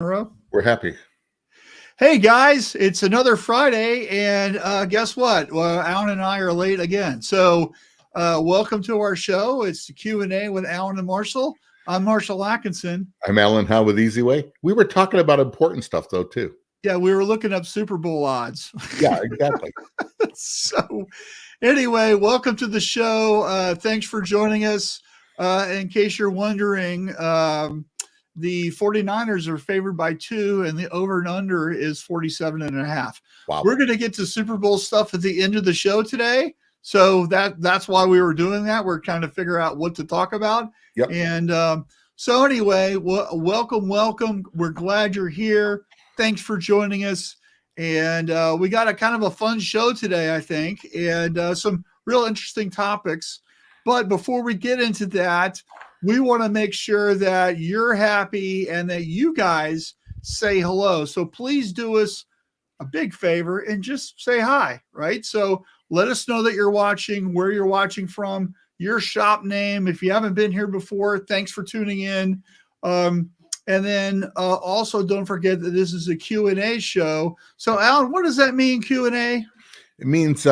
Row. We're happy. Hey guys, it's another Friday, and guess what? Well, Alan and I are late again. So, welcome to our show. It's the Q&A with Alan and Marshall. I'm Marshall Atkinson. I'm Alan Howe with Easy Way. We were talking about important stuff though too. Yeah, we were looking up Super Bowl odds. Yeah, exactly. So, anyway, welcome to the show. Thanks for joining us. In case you're wondering, the 49ers are favored by 2, and the over and under is 47.5. Wow. We're going to get to Super Bowl stuff at the end of the show today. So that's why we were doing that. We're trying to figure out what to talk about. Yep. And so anyway, welcome. We're glad you're here. Thanks for joining us. And we got a kind of a fun show today, I think, and some real interesting topics. But before we get into that, we want to make sure that you're happy and that you guys say hello. So please do us a big favor and just say hi, right? So let us know that you're watching, where you're watching from, your shop name. If you haven't been here before, thanks for tuning in. And then also don't forget that this is a Q&A show. So Alan, what does that mean, Q&A? It means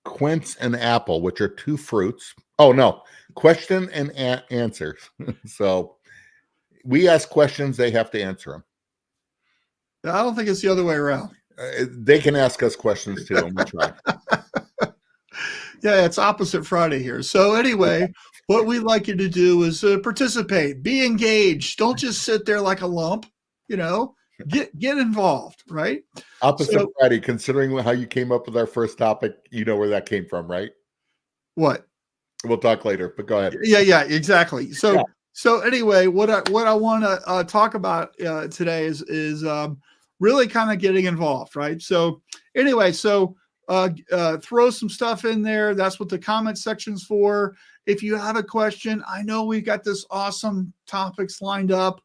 quince and apple, which are two fruits. Oh, no. Question and answers. So we ask questions, they have to answer them. I don't think it's the other way around. They can ask us questions too, and we'll try. Yeah, it's opposite Friday here. So anyway, what we'd like you to do is participate, be engaged. Don't just sit there like a lump, get involved, right? Opposite Friday, considering how you came up with our first topic, you know where that came from, right? What? We'll talk later, but go ahead. Yeah, exactly. So anyway, what I want to talk about today is really kind of getting involved, right? So anyway, throw some stuff in there. That's what the comment section's for. If you have a question, I know we got this awesome topics lined up.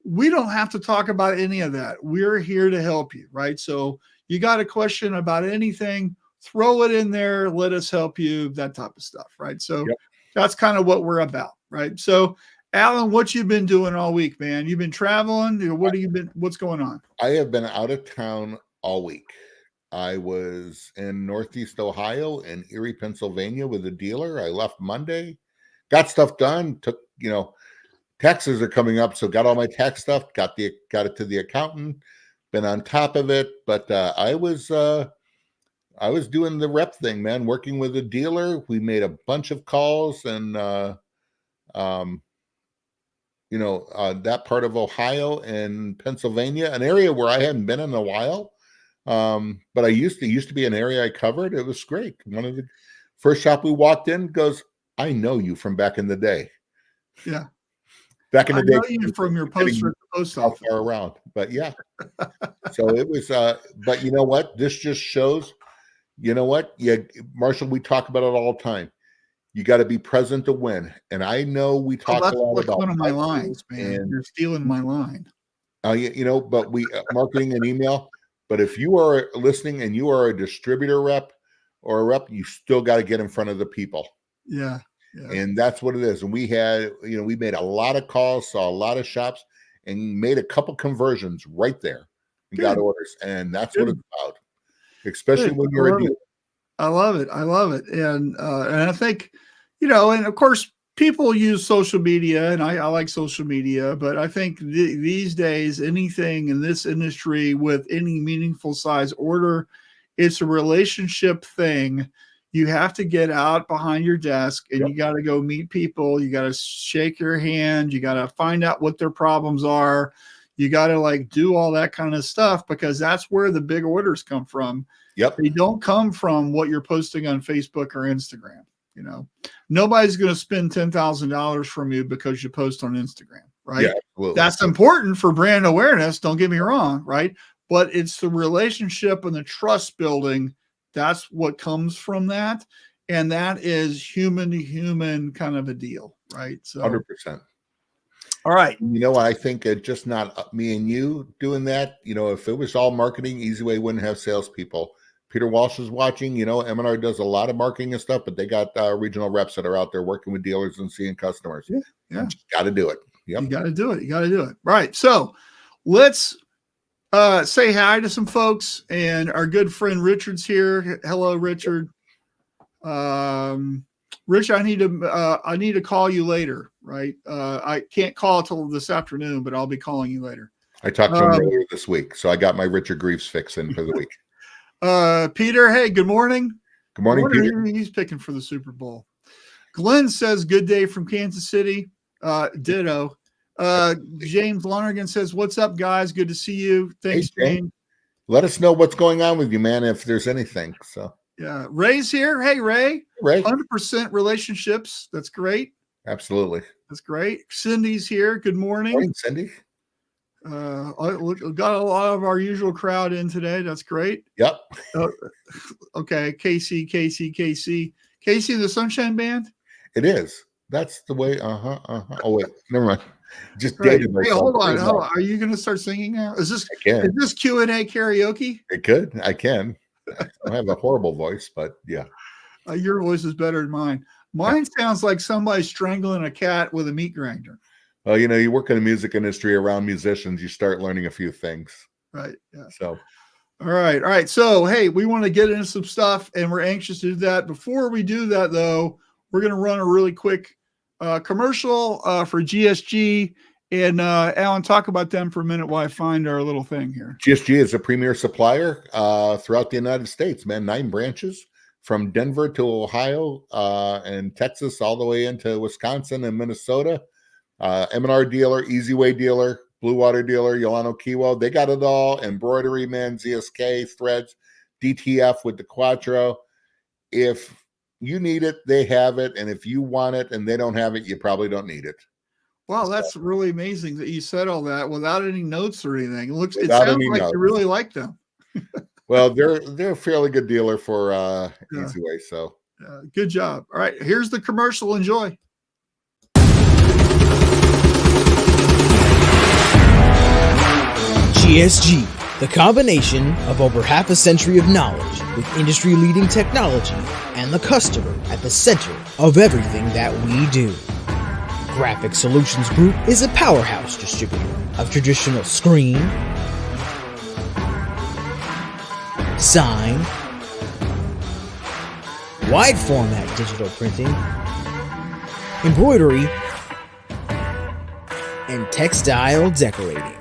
We don't have to talk about any of that. We're here to help you, right? So you got a question about anything, throw it in there. Let us help you, that type of stuff, right? So That's kind of what we're about, right? So Alan, what you been doing all week, man? You've been traveling? What's going on? I have been out of town all week. I was in Northeast Ohio and Erie, Pennsylvania with a dealer. I left Monday, got stuff done, taxes are coming up, so got all my tax stuff, got it to the accountant, been on top of it, but I was doing the rep thing, man, working with a dealer. We made a bunch of calls and that part of Ohio and Pennsylvania, an area where I hadn't been in a while. But I used to be an area I covered. It was great. One of the first shop we walked in goes, I know you from back in the day. Yeah. Back in the day. I know you from your post office. Far around. But yeah. So it was, but you know what? This just shows, you know what? Yeah, Marshall, we talk about it all the time. You got to be present to win. And I know we talk a lot about one of my lines, man. You're stealing my line. But we marketing and email. But if you are listening and you are a distributor rep or a rep, you still got to get in front of the people. Yeah. And that's what it is. And we had, we made a lot of calls, saw a lot of shops, and made a couple conversions right there and got orders. And that's what it's about, especially when you're a dealer. I love it. And I think, and of course, people use social media, and I like social media, but I think these days, anything in this industry with any meaningful size order, it's a relationship thing. You have to get out behind your desk and you got to go meet people. You got to shake your hand. You got to find out what their problems are. You got to do all that kind of stuff, because that's where the big orders come from. Yep. They don't come from what you're posting on Facebook or Instagram. Nobody's going to spend $10,000 from you because you post on Instagram, right? Yeah, absolutely. That's important for brand awareness. Don't get me wrong, right? But it's the relationship and the trust building. That's what comes from that. And that is human to human kind of a deal, right? So 100%. All right. I think it's just not me and you doing that. If it was all marketing, Easy Way wouldn't have salespeople. Peter Walsh is watching. M&R does a lot of marketing and stuff, but they got regional reps that are out there working with dealers and seeing customers. Yeah. Got to do it. Yep. You got to do it. Right. So let's say hi to some folks. And our good friend Richard's here. Hello, Richard. Rich, I need to call you later, right? I can't call till this afternoon, but I'll be calling you later. I talked to him earlier this week, so I got my Richard Greaves fix in for the week. Peter, hey, good morning. Good morning, Peter. He's picking for the Super Bowl. Glenn says, good day from Kansas City. Ditto. James Lonergan says, what's up, guys? Good to see you. Thanks, hey, James. Let us know what's going on with you, man, if there's anything. So yeah, Ray's here. Hey, Ray. Ray. 100% relationships. That's great. Absolutely. That's great. Cindy's here. Good morning. Morning, Cindy. Got a lot of our usual crowd in today. That's great. Yep. Okay. Casey, the Sunshine Band. It is. That's the way. Oh wait, never mind. Just right. dated myself. Hey, hold on. Are you going to start singing now? Is this Q&A karaoke? It could. I can. I have a horrible voice, but yeah. Your voice is better than mine. Mine sounds like somebody strangling a cat with a meat grinder. Well, you work in the music industry around musicians, you start learning a few things. Right. Yeah. So. All right. So, hey, we want to get into some stuff, and we're anxious to do that. Before we do that, though, we're going to run a really quick commercial for GSG. And Alan, talk about them for a minute while I find our little thing here. GSG is a premier supplier throughout the United States, man. 9 branches from Denver to Ohio and Texas all the way into Wisconsin and Minnesota. M&R dealer, Easy Way dealer, Blue Water dealer, Yolano Kiwo. They got it all. Embroidery, man, ZSK, threads, DTF with the Quattro. If you need it, they have it. And if you want it and they don't have it, you probably don't need it. Wow, that's really amazing that you said all that without any notes or anything. It sounds like you really like them. Well, they're a fairly good dealer for Easy Way. So good job. All right, here's the commercial. Enjoy. GSG, the combination of over half a century of knowledge with industry-leading technology and the customer at the center of everything that we do. Graphic Solutions Group is a powerhouse distributor of traditional screen, sign, wide format digital printing, embroidery, and textile decorating.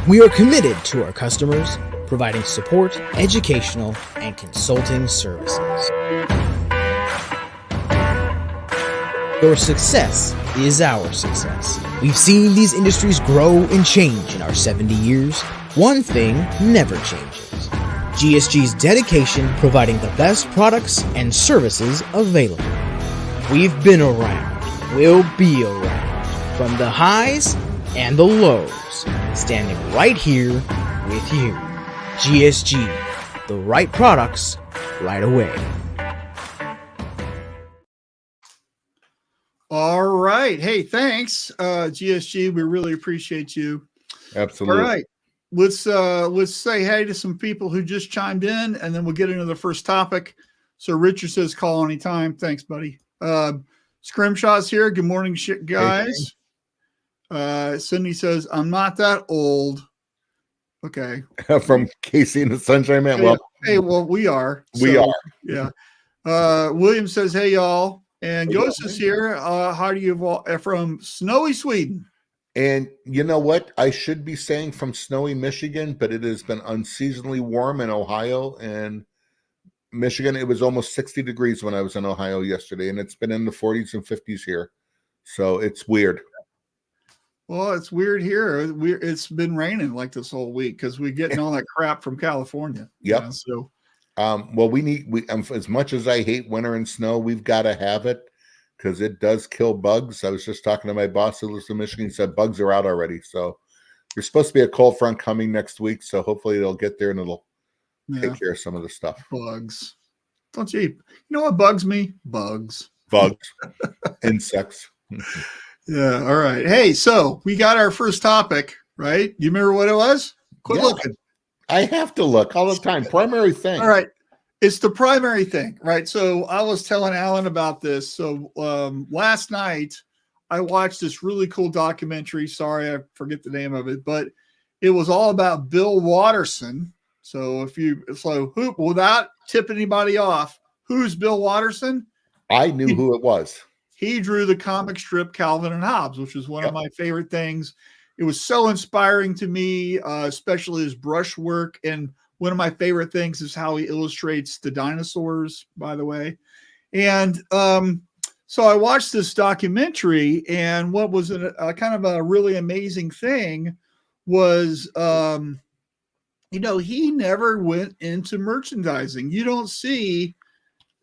We are committed to our customers, providing support, educational, and consulting services. Your success is our success. We've seen these industries grow and change in our 70 years. One thing never changes: GSG's dedication providing the best products and services available. We've been around, we'll be around, from the highs and the lows, standing right here with you. GSG, the right products, right away. All right. Hey, thanks, GSG. We really appreciate you. Absolutely. All right. Let's say hey to some people who just chimed in, and then we'll get into the first topic. So Richard says call anytime. Thanks, buddy. Scrimshaw's here. Good morning, guys. Cindy says, I'm not that old. Okay. From Casey and the Sunshine Man. Well, we are. We are. Yeah. William says, hey, y'all. And Ghost is here. How do you from snowy Sweden? And you know what? I should be saying from snowy Michigan, but it has been unseasonably warm in Ohio and Michigan. It was almost 60 degrees when I was in Ohio yesterday, and it's been in the 40s and 50s here. So it's weird. Well, it's weird here. It's been raining like this whole week because we're getting all that crap from California. Yep. You know, so, well, we as much as I hate winter and snow, we've got to have it because it does kill bugs. I was just talking to my boss who lives in Michigan. He said bugs are out already. So there's supposed to be a cold front coming next week. So hopefully it'll get there and it'll take care of some of the stuff. Bugs. Don't you know what bugs me? Bugs. Insects. Yeah. All right. Hey, so we got our first topic, right? You remember what it was? Quit looking. I have to look all the time. Primary thing. All right. It's the primary thing, right? So I was telling Alan about this. So last night I watched this really cool documentary. Sorry, I forget the name of it, but it was all about Bill Watterson. So who, without tipping anybody off, who's Bill Watterson? I knew who it was. He drew the comic strip Calvin and Hobbes, which was one of my favorite things. It was so inspiring to me, especially his brushwork. And one of my favorite things is how he illustrates the dinosaurs, by the way. And so I watched this documentary, and what was a kind of a really amazing thing was, he never went into merchandising. You don't see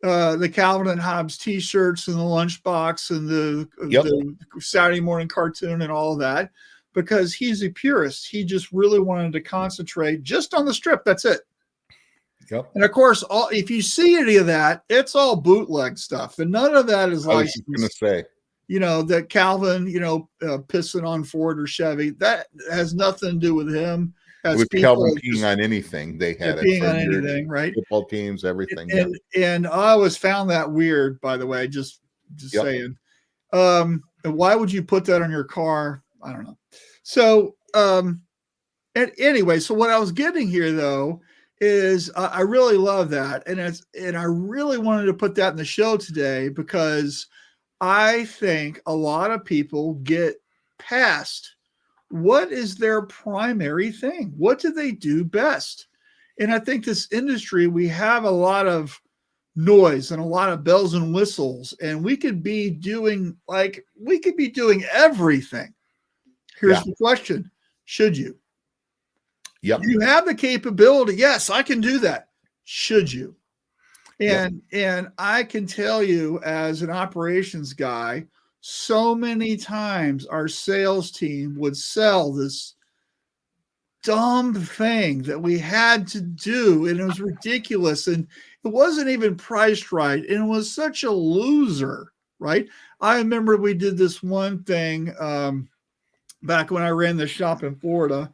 the Calvin and Hobbes T-shirts and the lunchbox and the Saturday morning cartoon and all of that, because he's a purist. He just really wanted to concentrate just on the strip. That's it. Yep. And of course, if you see any of that, it's all bootleg stuff, and none of that is I was like, just going to say, that Calvin, pissing on Ford or Chevy, that has nothing to do with him. With Calvin peeing on anything, they had peeing on anything, right? Football teams, everything. And I always found that weird, by the way, just saying. And why would you put that on your car? I don't know. So, and anyway, so what I was getting here though is I really love that, and I really wanted to put that in the show today, because I think a lot of people get past what is their primary thing. What do they do best? And I think this industry, we have a lot of noise and a lot of bells and whistles, and we could be doing everything. Here's the question: should you? Yep. You have the capability. Yes, I can do that. Should you? And I can tell you, as an operations guy, so many times our sales team would sell this dumb thing that we had to do, and it was ridiculous, and it wasn't even priced right, and it was such a loser, right? I remember we did this one thing back when I ran the shop in Florida,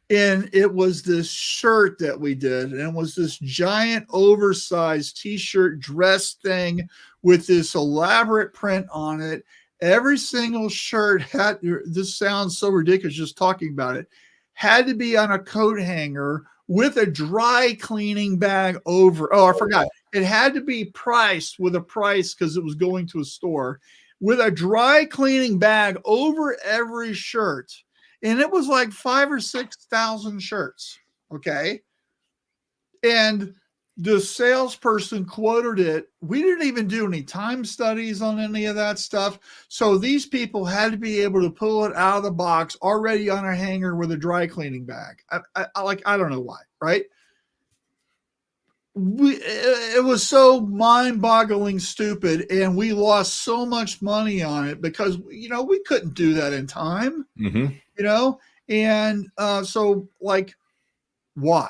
and it was this shirt that we did, and it was this giant oversized t-shirt dress thing with this elaborate print on it. Every single shirt had, this sounds so ridiculous just talking about it, had to be on a coat hanger with a dry cleaning bag over. Oh, I forgot. It had to be priced with a price because it was going to a store, with a dry cleaning bag over every shirt. And it was like 5,000 or 6,000 shirts. Okay. And the salesperson quoted it. We didn't even do any time studies on any of that stuff. So these people had to be able to pull it out of the box already on a hanger with a dry cleaning bag. I don't know why, right? It was so mind-boggling stupid, and we lost so much money on it because, we couldn't do that in time, and so like, why?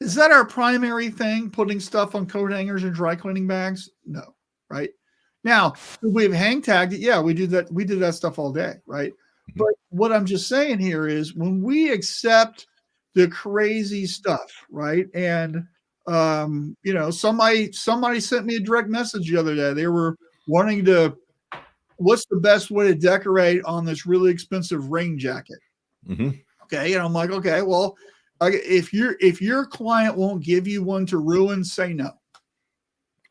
Is that our primary thing, putting stuff on coat hangers and dry cleaning bags? No, right? Now, we've hang tagged it. Yeah, we do that. We did that stuff all day, right? But what I'm just saying here is, when we accept the crazy stuff, right? And somebody sent me a direct message the other day. They were wanting to, what's the best way to decorate on this really expensive rain jacket? Okay, and I'm like, okay, well, if your client won't give you one to ruin, say no.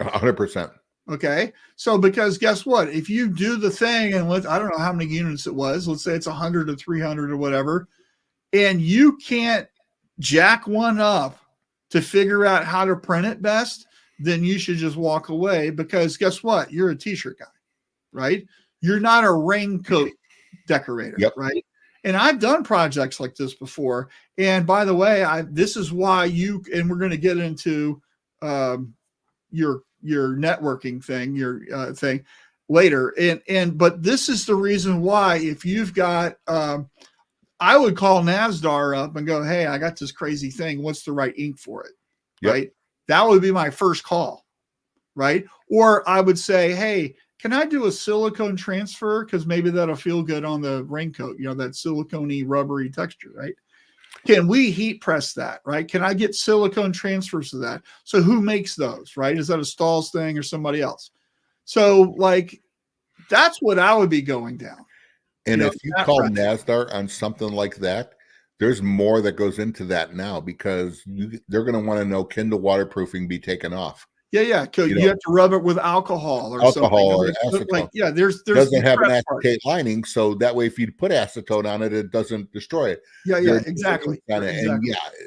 100%. Okay, so because guess what? If you do the thing, and I don't know how many units it was, let's say it's 100 or 300 or whatever, and you can't jack one up to figure out how to print it best, then you should just walk away, because guess what? You're a t-shirt guy, right? You're not a raincoat decorator, right? And I've done projects like this before. And by the way, this is why and we're going to get into your networking thing, your thing later. But this is the reason why, if you've got, I would call NASDAR up and go, hey, I got this crazy thing. What's the right ink for it? Right? That would be my first call, right? Or I would say, hey, can I do a silicone transfer? Because maybe that'll feel good on the raincoat, that silicone-y, rubbery texture, right? Can we heat press that, right? Can I get silicone transfers to that? So who makes those, right? Is that a Stalls thing or somebody else? So That's what I would be going down. And You know, if you that call route. NASDAR on something like that, there's more that goes into that now because they're going to want to know, can the waterproofing be taken off? Yeah. You have to rub it with alcohol or something. Alcohol or Like, acetone. yeah, there's Doesn't have an prep part. acetate lining, so that way if you put acetone on it, it doesn't destroy it. Yeah, There are exactly. different things on it, Exactly.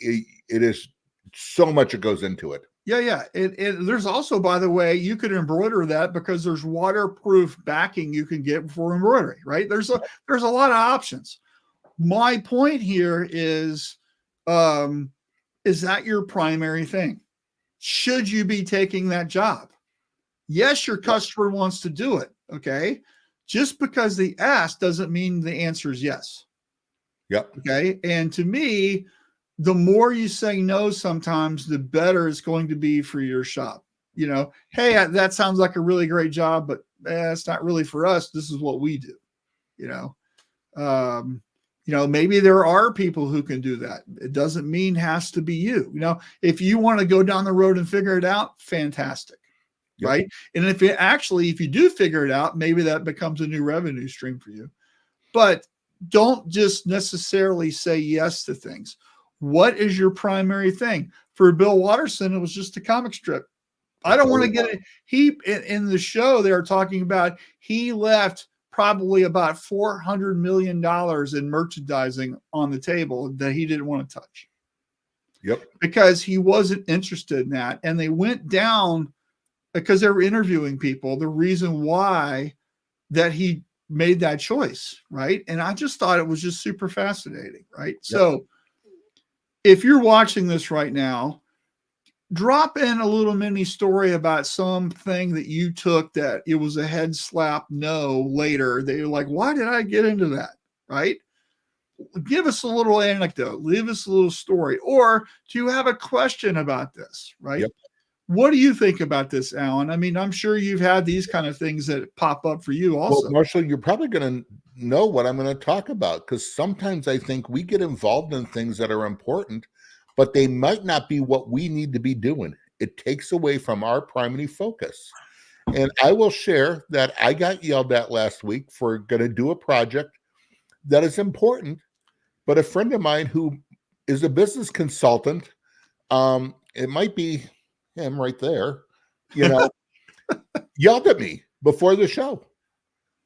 and it is so much that goes into it. Yeah. There's also, by the way, you could embroider that because there's waterproof backing you can get for embroidery, right? There's a lot of options. My point here is that your primary thing? Should you be taking that job? Yes, your customer wants to do it. Okay. Just because they ask doesn't mean the answer is yes. Yep. Okay. And to me, the more you say no, sometimes the better it's going to be for your shop. You know, hey, that sounds like a really great job, but it's not really for us. This is what we do. You know, maybe there are people who can do that. It doesn't mean has to be you. You know, if you want to go down the road and figure it out, fantastic. Yep. Right. And if you do figure it out, maybe that becomes a new revenue stream for you. But don't just necessarily say yes to things. What is your primary thing? For Bill Watterson, it was just a comic strip. I don't want to get it. In the show, they were talking about he left probably about $400 million in merchandising on the table that he didn't want to touch. Yep. Because he wasn't interested in that. And they went down because they were interviewing people, the reason why that he made that choice, right? And I just thought it was just super fascinating, right? Yep. So if you're watching this right now, drop in a little mini story about something that you took that it was a head slap no later. That you're like, why did I get into that? Right? Give us a little anecdote, leave us a little story. Or do you have a question about this? Right? Yep. What do you think about this, Alan? I mean, I'm sure you've had these kind of things that pop up for you also. Well, Marshall, you're probably going to know what I'm going to talk about, because sometimes I think we get involved in things that are important, but they might not be what we need to be doing. It takes away from our primary focus. And I will share that I got yelled at last week for going to do a project that is important, but a friend of mine who is a business consultant, it might be him right there, you know, yelled at me before the show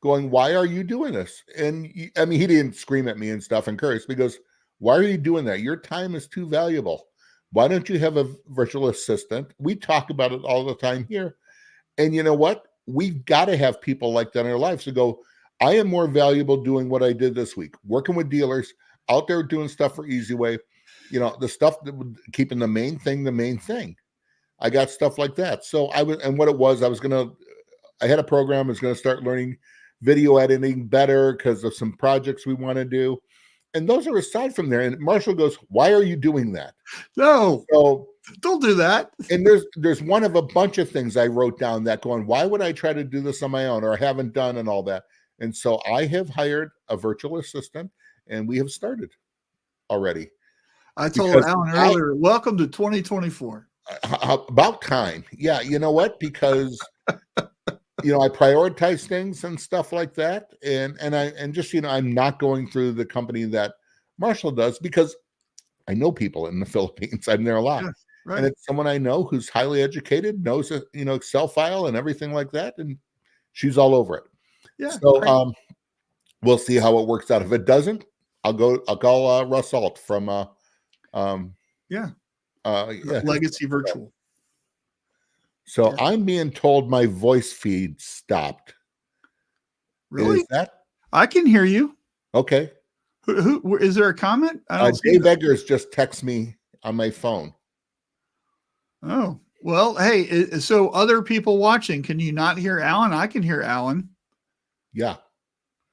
going, why are you doing this? And I mean, he didn't scream at me and stuff and curse. He goes, why are you doing that? Your time is too valuable. Why don't you have a virtual assistant? We talk about it all the time here. And you know what? We've got to have people like that in our lives to go, I am more valuable doing what I did this week, working with dealers, out there doing stuff for Easy Way, you know, the stuff that would keeping the main thing. I got stuff like that. So I had a program, I was going to start learning video editing better because of some projects we want to do. And those are aside from there. And Marshall goes, why are you doing that? No, so don't do that. And there's one of a bunch of things I wrote down that going, why would I try to do this on my own, or I haven't done and all that. And so I have hired a virtual assistant and we have started already. I told Alan earlier, welcome to 2024. About time. Yeah. You know what? Because, you know, I prioritize things and stuff like that. And just, you know, I'm not going through the company that Marshall does because I know people in the Philippines. I'm there a lot. Yeah, right. And it's someone I know who's highly educated, knows, you know, Excel file and everything like that. And she's all over it. Yeah. So right. We'll see how it works out. If it doesn't, I'll call Russ Alt from Legacy Virtual. So yeah. I'm being told my voice feed stopped. Really? Is that? I can hear you. Okay. Who is there a comment? Dave Eggers just texted me on my phone. Oh, well, hey, so other people watching, can you not hear Alan? I can hear Alan. Yeah.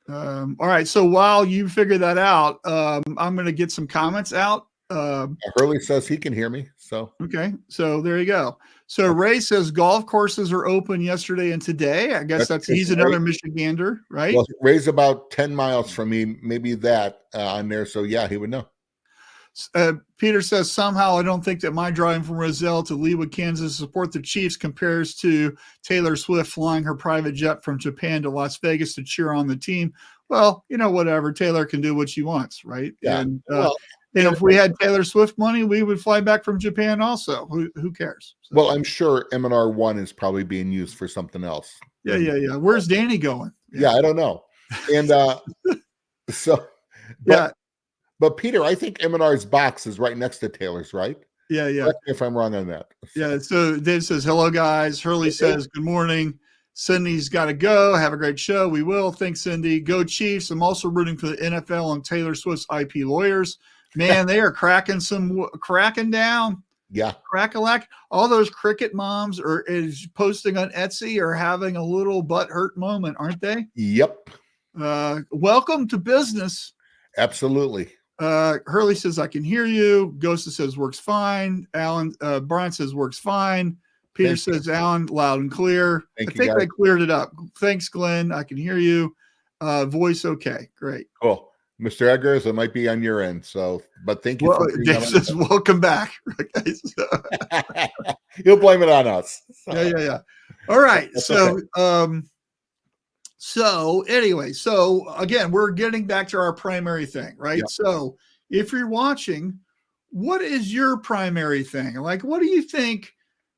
All right. So while you figure that out, I'm going to get some comments out. Hurley says he can hear me. So okay, so there you go. So Ray says golf courses are open yesterday and today. I guess he's another Michigander, right? Well, Ray's about 10 miles from me, maybe that on there. So yeah, he would know. Peter says, somehow I don't think that my driving from Roselle to Leawood, Kansas to support the Chiefs compares to Taylor Swift flying her private jet from Japan to Las Vegas to cheer on the team. Well, whatever. Taylor can do what she wants, right? Yeah. And Well, if we had Taylor Swift money, we would fly back from Japan also. Who cares? So, well, I'm sure M&R 1 is probably being used for something else. yeah. Where's Danny going? Yeah, I don't know. And But Peter, I think M&R's box is right next to Taylor's, right? Yeah. Correct me if I'm wrong on that. Yeah. So Dave says, hello, guys. Hurley says, good morning. Cindy's got to go. Have a great show. We will. Thanks, Cindy. Go Chiefs. I'm also rooting for the NFL and Taylor Swift's IP lawyers. Man, they are cracking down. Yeah. Crack-a-lack. All those cricket moms is posting on Etsy are having a little butthurt moment, aren't they? Yep. Welcome to business. Absolutely. Hurley says, I can hear you. Ghost says, works fine. Alan, Brian says, works fine. Peter says, Alan, loud and clear. I think I cleared it up. Thanks, Glenn. I can hear you. Voice okay. Great. Cool. Mr. Eggers, it might be on your end. So, but thank you. Well, Dave says, welcome back. He'll blame it on us. So. Yeah. All right. So, okay. So anyway, again, we're getting back to our primary thing, right? Yep. So if you're watching, what is your primary thing? Like, what do you think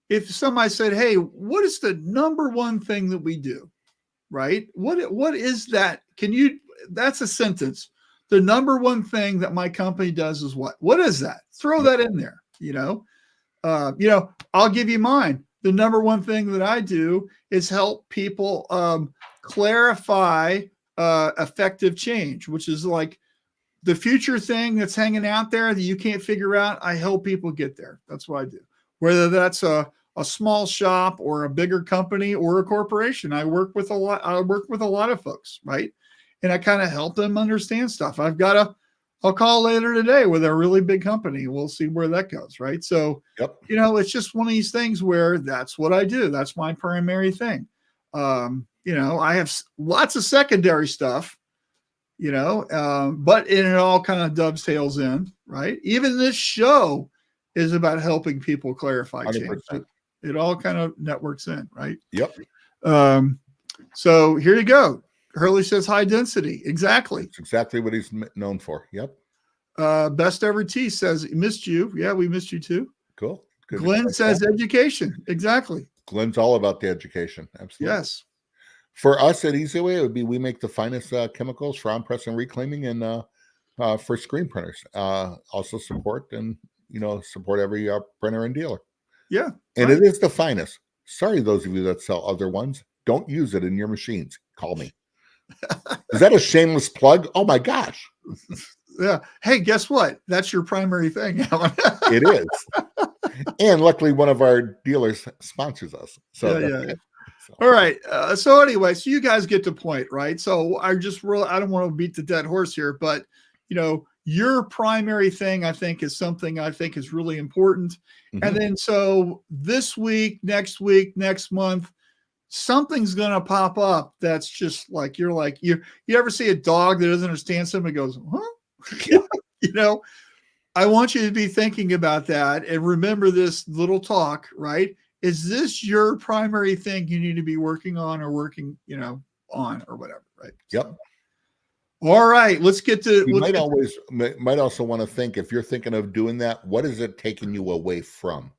if somebody said, hey, what is the number one thing that we do, right? What is that? That's a sentence. The number one thing that my company does is what? What is that? Throw that in there, I'll give you mine. The number one thing that I do is help people clarify effective change, which is like the future thing that's hanging out there that you can't figure out. I help people get there. That's what I do. Whether that's a small shop or a bigger company or a corporation, I work with a lot of folks, right? And I kind of help them understand stuff. I'll call later today with a really big company. We'll see where that goes, right? So, yep. It's just one of these things where that's what I do. That's my primary thing. I have lots of secondary stuff, but it all kind of dovetails in, right? Even this show is about helping people clarify 100%. change. It all kind of networks in, right? Yep. So here you go. Hurley says high density. Exactly. That's exactly what he's known for. Yep. Best ever T says, missed you. Yeah, we missed you too. Cool. Good. Glenn says education. Exactly. Glenn's all about the education. Absolutely. Yes. For us at Easy Way, it would be we make the finest chemicals for on-press and reclaiming and for screen printers. Also support every printer and dealer. Yeah. And It is the finest. Sorry, those of you that sell other ones, don't use it in your machines. Call me. Is that a shameless plug? Oh my gosh. Yeah. Hey, guess what? That's your primary thing, Alan. It is. And luckily one of our dealers sponsors us. So yeah. So. All right. So anyway, so you guys get the point, right? So I don't want to beat the dead horse here, but your primary thing, I think, is something I think is really important. Mm-hmm. And then so this week, next month, something's going to pop up. That's just like, you ever see a dog that doesn't understand something and goes, huh? I want you to be thinking about that and remember this little talk, right? Is this your primary thing you need to be working on or working, on or whatever, right? Yep. So, all right, let's get to. You might also want to think, if you're thinking of doing that, what is it taking you away from?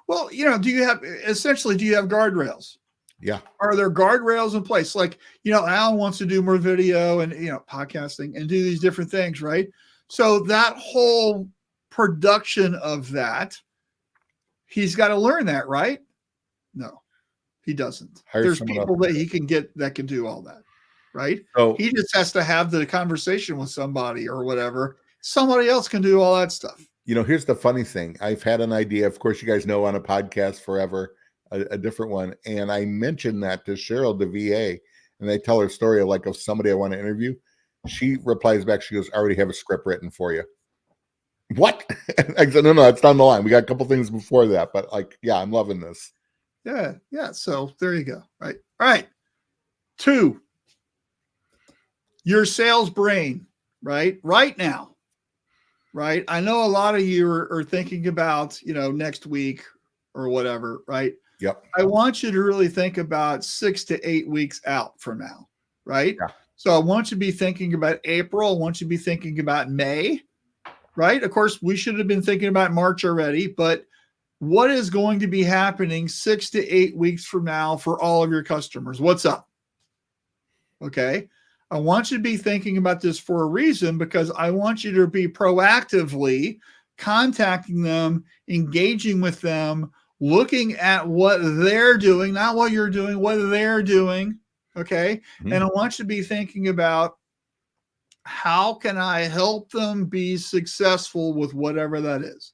Well, do you have guardrails? Yeah. Are there guardrails in place? Like, Alan wants to do more video and, podcasting and do these different things, right? So that whole production of that, he's got to learn that, right? No, he doesn't. There's people that he can get that can do all that, right? So he just has to have the conversation with somebody or whatever. Somebody else can do all that stuff. Here's the funny thing. I've had an idea. Of course, you guys know on a podcast forever, a different one. And I mentioned that to Cheryl, the VA, and they tell her story of somebody I want to interview. She replies back. She goes, I already have a script written for you. What? I said, no, it's down the line. We got a couple things before that, but I'm loving this. Yeah. So there you go. Right. All right. 2, your sales brain, right? Right now. right? I know a lot of you are thinking about, next week or whatever, right? Yep. I want you to really think about 6 to 8 weeks out from now, right? Yeah. So I want you to be thinking about April. I want you to be thinking about May, right? Of course, we should have been thinking about March already, but what is going to be happening 6 to 8 weeks from now for all of your customers? What's up? Okay. I want you to be thinking about this for a reason, because I want you to be proactively contacting them, engaging with them, looking at what they're doing, not what you're doing, what they're doing. Okay. Mhm. And I want you to be thinking about, how can I help them be successful with whatever that is?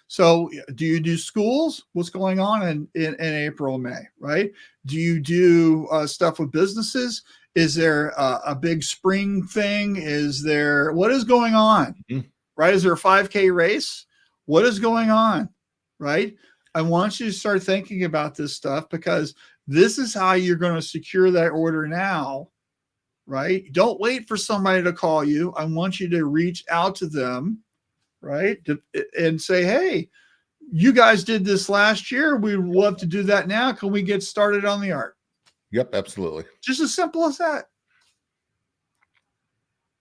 So do you do schools? What's going on in April, May, right? Do you do stuff with businesses? Is there a big spring thing? What is going on, right? Is there a 5K race? What is going on, right? I want you to start thinking about this stuff, because this is how you're going to secure that order now, right? Don't wait for somebody to call you. I want you to reach out to them, right? And say, hey, you guys did this last year. We'd love to do that now. Can we get started on the art? Yep, absolutely. Just as simple as that,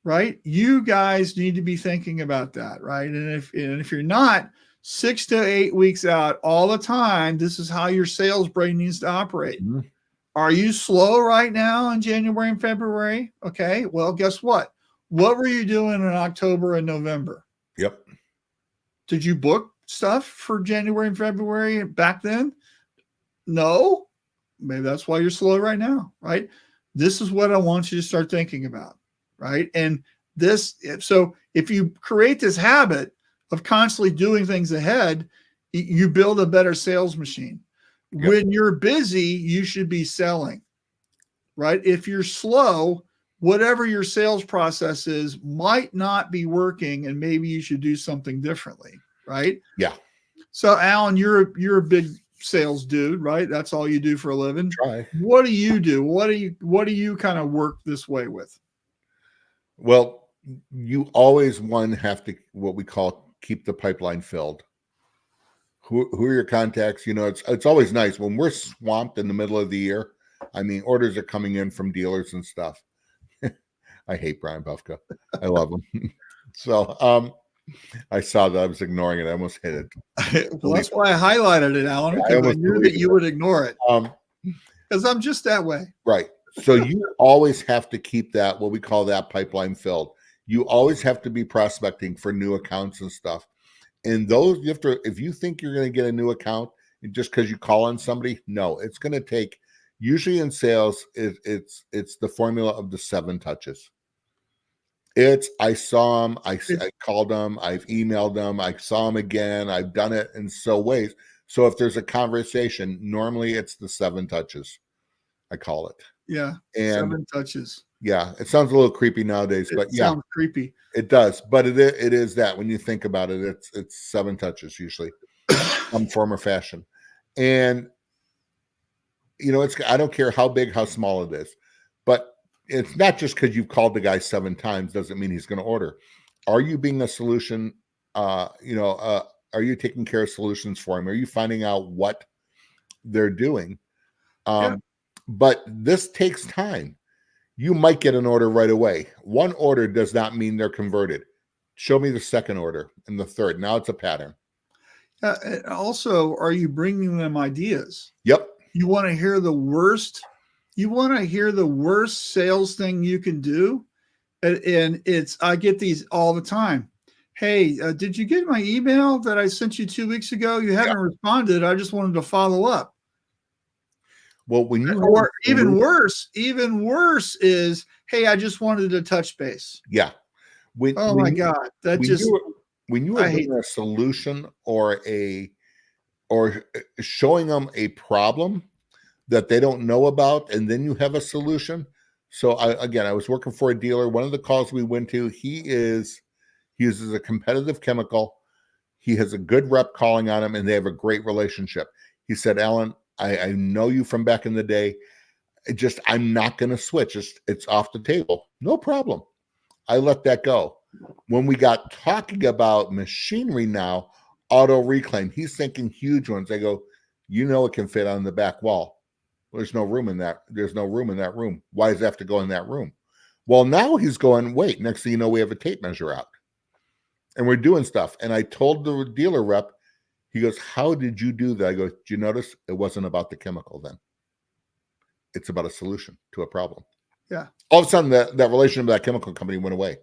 right? You guys need to be thinking about that, right? And if you're not, 6 to 8 weeks out all the time, this is how your sales brain needs to operate. Mm-hmm. Are you slow right now in January and February? Okay, well, guess what? What were you doing in October and November? Yep. Did you book stuff for January and February back then? No. Maybe that's why you're slow right now, right? This is what I want you to start thinking about, right? And so if you create this habit of constantly doing things ahead, you build a better sales machine. Yep. When you're busy, you should be selling, right? If you're slow, whatever your sales process is might not be working, and maybe you should do something differently, right? Yeah. So Alan, you're a big sales dude, right? That's all you do for a living. Try. What do you do? What do you kind of work this way with? Well, you always have to, what we call, keep the pipeline filled. Who are your contacts? It's always nice when we're swamped in the middle of the year. I mean, orders are coming in from dealers and stuff. I hate Brian Buffka. I love him. So I saw that. I was ignoring it. I almost hit it. Well, that's why I highlighted it, Alan, because I knew that you would ignore it. Because I'm just that way. Right. So you always have to keep that, what we call that pipeline filled. You always have to be prospecting for new accounts and stuff. And those, you have to, if you think you're going to get a new account just because you call on somebody, no, it's going to take, usually in sales, it's the formula of the 7 touches. I saw them, I called them, I've emailed them, I saw them again, I've done it in so ways. So if there's a conversation, normally it's the 7 touches, I call it. Yeah, and 7 touches. Yeah, it sounds a little creepy nowadays, but yeah, sounds creepy. It does, but it is that when you think about it, it's 7 touches usually, some form or fashion, and I don't care how big, how small it is, but it's not just because you've called the guy 7 times doesn't mean he's going to order. Are you being a solution? Are you taking care of solutions for him? Are you finding out what they're doing? But this takes time. You might get an order right away. 1 order does not mean they're converted. Show me the 2nd order and the 3rd. Now it's a pattern. Also, are you bringing them ideas? Yep. You want to hear the worst? You want to hear the worst sales thing you can do? And I get these all the time. Hey, did you get my email that I sent you 2 weeks ago? You haven't responded. I just wanted to follow up. Well, when you or even worse is, hey, I just wanted to touch base. Yeah. My God, that when you are bringing a solution or showing them a problem that they don't know about, and then you have a solution. So I was working for a dealer. One of the calls we went to, he uses a competitive chemical. He has a good rep calling on him, and they have a great relationship. He said, Alan, I know you from back in the day. I'm not going to switch. It's off the table. No problem. I let that go. when we got talking about machinery now, auto reclaim, he's thinking huge ones. I go, it can fit on the back wall. There's no room in that. There's no room in that room. Why does it have to go in that room? Well, now he's going, wait, next thing you know, we have a tape measure out and we're doing stuff. And I told the dealer rep, he goes, how did you do that? I go, did you notice it wasn't about the chemical then? It's about a solution to a problem. Yeah. All of a sudden that relationship with that chemical company went away.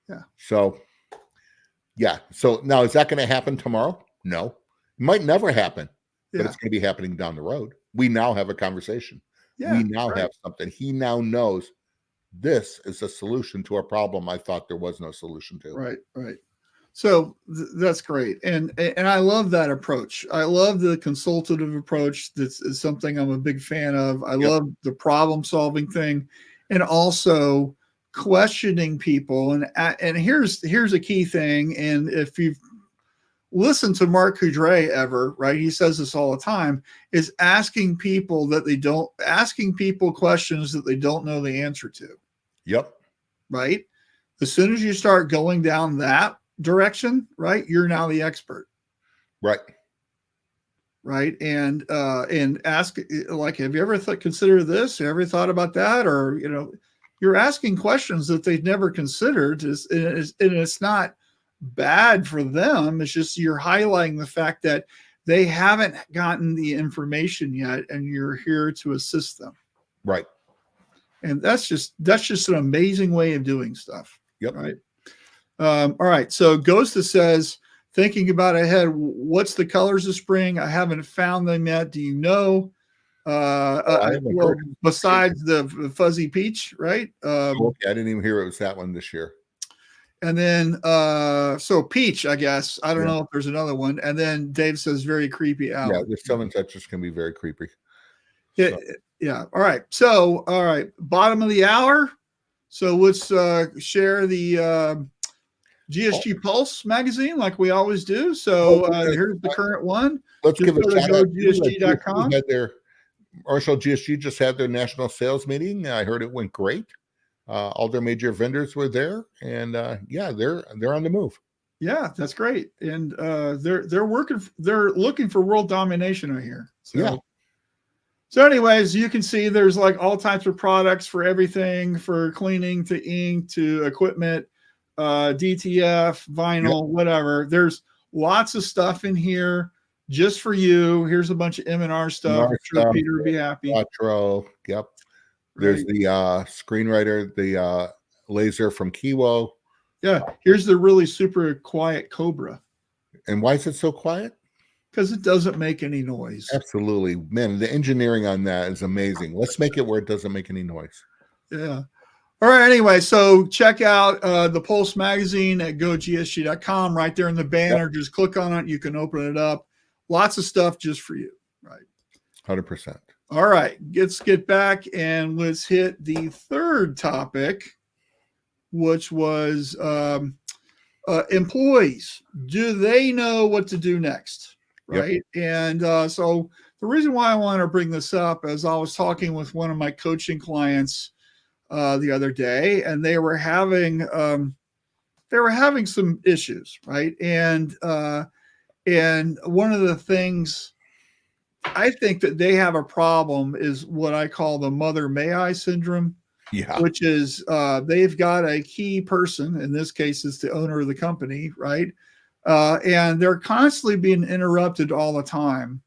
Yeah. So, yeah. So now is that going to happen tomorrow? No. It might never happen, but it's going to be happening down the road. We now have a conversation. Yeah, we now have something. He now knows this is a solution to a problem I thought there was no solution to. Right. So that's great. And I love that approach. I love the consultative approach. That's something I'm a big fan of. I love the problem solving thing and also questioning people. And here's a key thing. And if you've listened to Mark Coudray ever, right, he says this all the time, is asking people questions that they don't know the answer to. Yep. Right. As soon as you start going down that direction, right, you're now the expert. Right. And ask, like, have you ever considered this? Have you ever thought about that? Or, you're asking questions that they've never considered. And it's not bad for them. It's just you're highlighting the fact that they haven't gotten the information yet, and you're here to assist them. Right. And that's just an amazing way of doing stuff. Yep. Right. All right. So Ghosta says, thinking about ahead, what's the colors of spring? I haven't found them yet. Do you know? Besides the fuzzy peach, right? Okay, I didn't even hear it was that one this year. And then, so peach, I guess. I don't know if there's another one. And then Dave says very creepy out. Yeah, there's some that just can be very creepy. Yeah. All right. So, bottom of the hour. So let's share the GSG Pulse magazine like we always do. So here's the current one. Let's give a shout out to GSG.com. Marshall GSG just had their national sales meeting. I heard it went great. All their major vendors were there, and they're on the move. Yeah, that's great. And they're looking for world domination, I hear. So anyways, you can see there's like all types of products for everything, for cleaning to ink to equipment, DTF, vinyl, whatever. There's lots of stuff in here just for you. Here's a bunch of M&R stuff. I'm sure Peter would be happy. Quattro, yep. There's the screenwriter, the laser from Kiwo. Yeah, here's the really super quiet Cobra. And why is it so quiet? Because it doesn't make any noise. Absolutely. Man, the engineering on that is amazing. Let's make it where it doesn't make any noise. Yeah. All right. Anyway, so check out the Pulse magazine at gogsg.com. Right there in the banner. Yep. Just click on it. You can open it up. Lots of stuff just for you. Right. 100%. All right. Let's get back and let's hit the third topic, which was employees. Do they know what to do next? Right. Yep. And so the reason why I want to bring this up is I was talking with one of my coaching clients the other day, and they were having some issues, right? And one of the things I think that they have a problem is what I call the mother may I syndrome. Yeah. Which is they've got a key person, in this case it's the owner of the company, right? And they're constantly being interrupted all the time.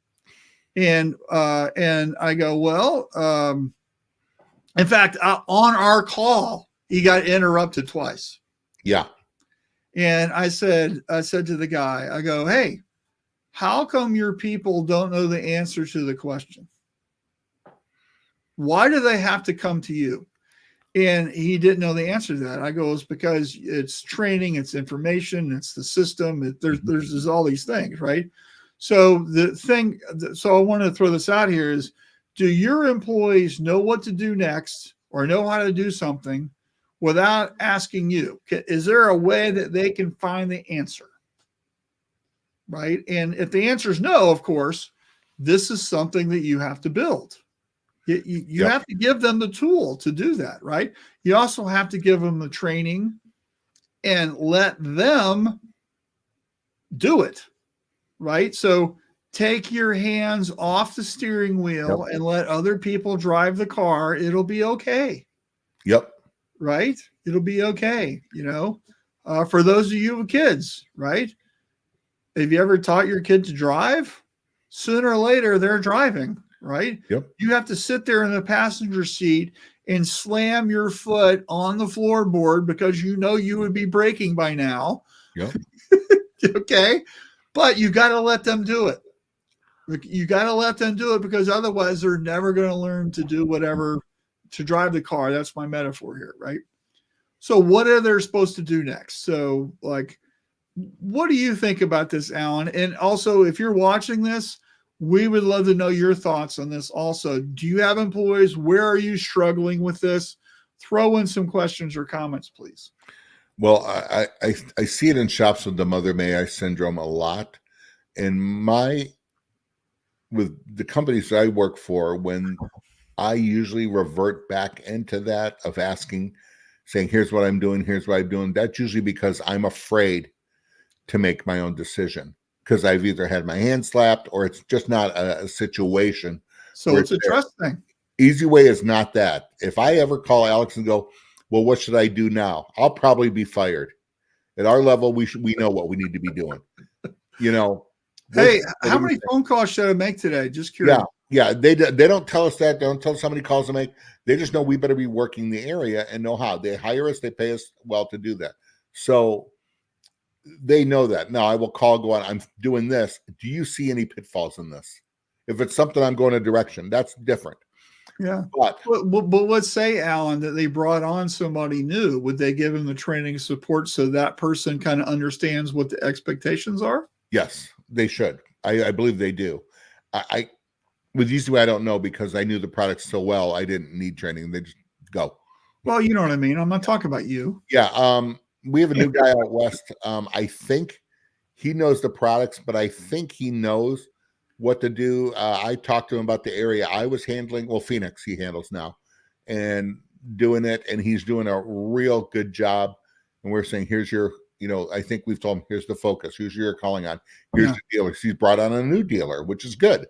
And I go, well, in fact, on our call, he got interrupted twice. Yeah. And I said to the guy, I go, hey, how come your people don't know the answer to the question? Why do they have to come to you? And he didn't know the answer to that. I go, it's because it's training, it's information, it's the system. There's all these things, right? So so I want to throw this out here is, do your employees know what to do next or know how to do something without asking you? Is there a way that they can find the answer? Right? And if the answer is no, of course, this is something that you have to build. You have to give them the tool to do that, right? You also have to give them the training and let them do it, right? So take your hands off the steering wheel and let other people drive the car. It'll be okay. Yep. Right? It'll be okay. For those of you with kids, right? Have you ever taught your kid to drive? Sooner or later, they're driving, right? Yep. You have to sit there in the passenger seat and slam your foot on the floorboard because you would be braking by now. Yep. Okay. But you got to let them do it. You got to let them do it because otherwise they're never going to learn to do whatever to drive the car. That's my metaphor here, right? So what are they supposed to do next? So what do you think about this, Alan? And also, if you're watching this, we would love to know your thoughts on this also. Do you have employees? Where are you struggling with this? Throw in some questions or comments, please. Well, I see it in shops with the Mother May I syndrome a lot. And with the companies that I work for, when I usually revert back into that of saying, here's what I'm doing, here's what I'm doing. That's usually because I'm afraid to make my own decision because I've either had my hand slapped or it's just not a situation. So it's a trust thing. Easy way is not that. If I ever call Alex and go, well, what should I do now? I'll probably be fired. At our level, we know what we need to be doing. Hey, how many phone calls should I make today? Just curious. Yeah. They don't tell us that. They don't tell us how many calls to make. They just know we better be working the area and know how. They hire us. They pay us well to do that. So they know that. Now I will go on. I'm doing this. Do you see any pitfalls in this? If it's something I'm going a direction, that's different. Yeah. But let's say, Alan, that they brought on somebody new. Would they give them the training support so that person kind of understands what the expectations are? Yes, they should. I believe they do. With Easy Way, I don't know because I knew the product so well. I didn't need training. They just go. Well, you know what I mean. I'm not talking about you. Yeah. We have a new guy out west. I think he knows the products, but I think he knows what to do. I talked to him about the area I was handling. Well, Phoenix he handles now and doing it. And he's doing a real good job. And we're saying, here's your, I think we've told him, here's the focus. Who's you're calling on? Here's the dealer. He's brought on a new dealer, which is good.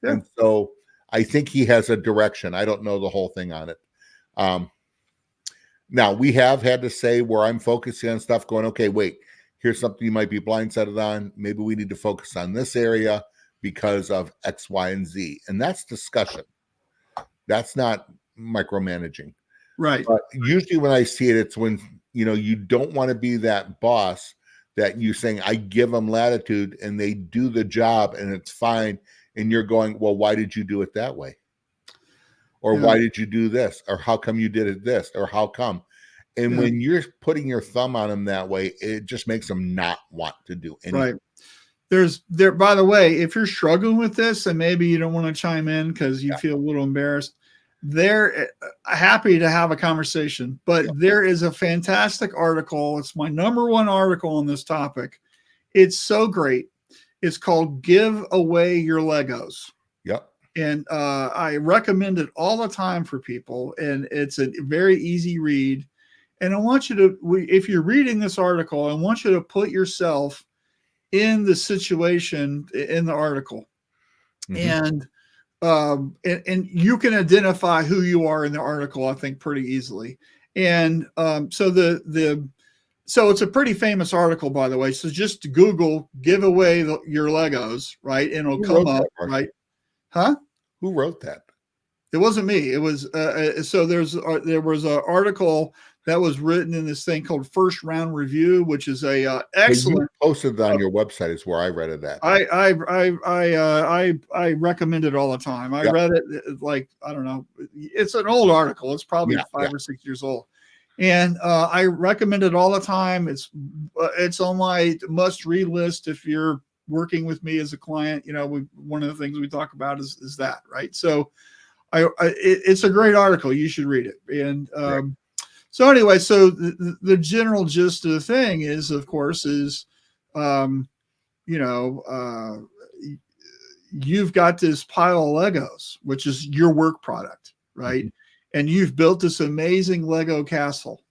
Yeah. And so I think he has a direction. I don't know the whole thing on it. Now we have had to say where I'm focusing on stuff going, okay, wait, here's something you might be blindsided on. Maybe we need to focus on this area because of X, Y, and Z. And that's discussion. That's not micromanaging. Right. But usually when I see it, it's when, you don't want to be that boss that you saying, I give them latitude and they do the job and it's fine. And you're going, well, why did you do it that way? Or why did you do this? Or how come you did it this? Or how come? And when you're putting your thumb on them that way, it just makes them not want to do anything. Right. By the way, if you're struggling with this and maybe you don't want to chime in because you feel a little embarrassed, they're happy to have a conversation. But there is a fantastic article. It's my number one article on this topic. It's so great. It's called Give Away Your Legos. Yep. And I recommend it all the time for people. And it's a very easy read. And I want you to, if you're reading this article, I want you to put yourself in the situation in the article. Mm-hmm. And you can identify who you are in the article, I think, pretty easily. And so so it's a pretty famous article, by the way. So just Google "give away your Legos," right? And it'll come up, right? Huh? Who wrote that? It wasn't me. It was so there was an article that was written in this thing called First Round Review, which is a excellent. You posted on your website is where I read it at. I recommend it all the time. I read it I don't know. It's an old article. It's probably 5 or 6 years old. And I recommend it all the time. It's on my must-read list if you're working with me as a client. One of the things we talk about is that, right? So it's a great article. You should read it. And so anyway, so the general gist of the thing is, of course, you've got this pile of Legos, which is your work product, right? Mm-hmm. And you've built this amazing Lego castle.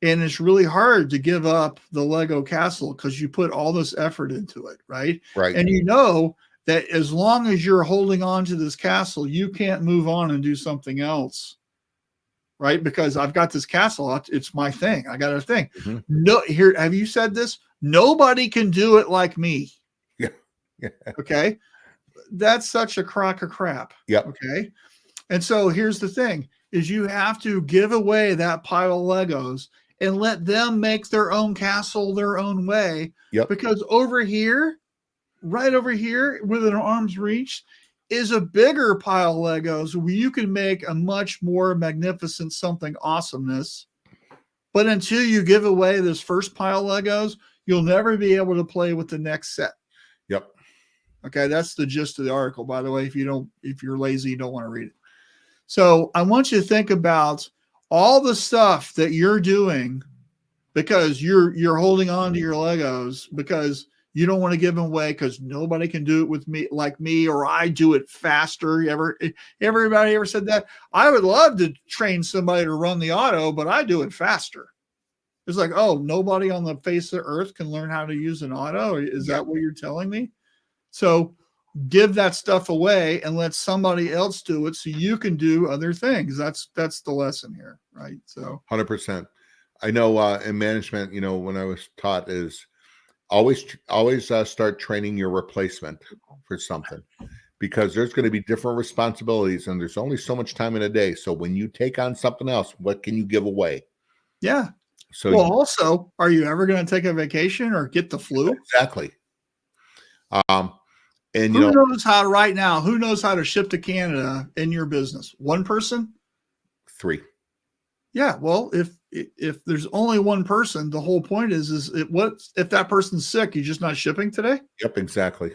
And it's really hard to give up the Lego castle because you put all this effort into it, right? Right. And you know that as long as you're holding on to this castle, you can't move on and do something else, right? Because I've got this castle. It's my thing. I got a thing. Mhm. No, here, have you said this? Nobody can do it like me. Yeah. Yeah. Okay. That's such a crock of crap. Yep. Okay. And so here's the thing is you have to give away that pile of Legos and let them make their own castle their own way. Yep. Because over here, right over here, within arm's reach, is a bigger pile of Legos where you can make a much more magnificent something awesomeness. But until you give away this first pile of Legos, you'll never be able to play with the next set. Yep. Okay, that's the gist of the article, by the way. If you're lazy, you don't want to read it. So I want you to think about all the stuff that you're doing because you're holding on to your Legos because you don't want to give them away because nobody can do it with me like me, or I do it faster. Everybody ever said that? I would love to train somebody to run the auto, but I do it faster. It's like, oh, nobody on the face of the earth can learn how to use an auto. Is that what you're telling me? So give that stuff away and let somebody else do it so you can do other things. That's the lesson here, right? So 100%. I know in management, when I was taught is always start training your replacement for something, because there's going to be different responsibilities and there's only so much time in a day. So when you take on something else, what can you give away? Yeah. So well, also, are you ever going to take a vacation or get the flu? Exactly. And who knows how to ship to Canada in your business? One person? 3. Yeah. Well, if there's only one person, the whole point is what if that person's sick? You're just not shipping today? Yep, exactly.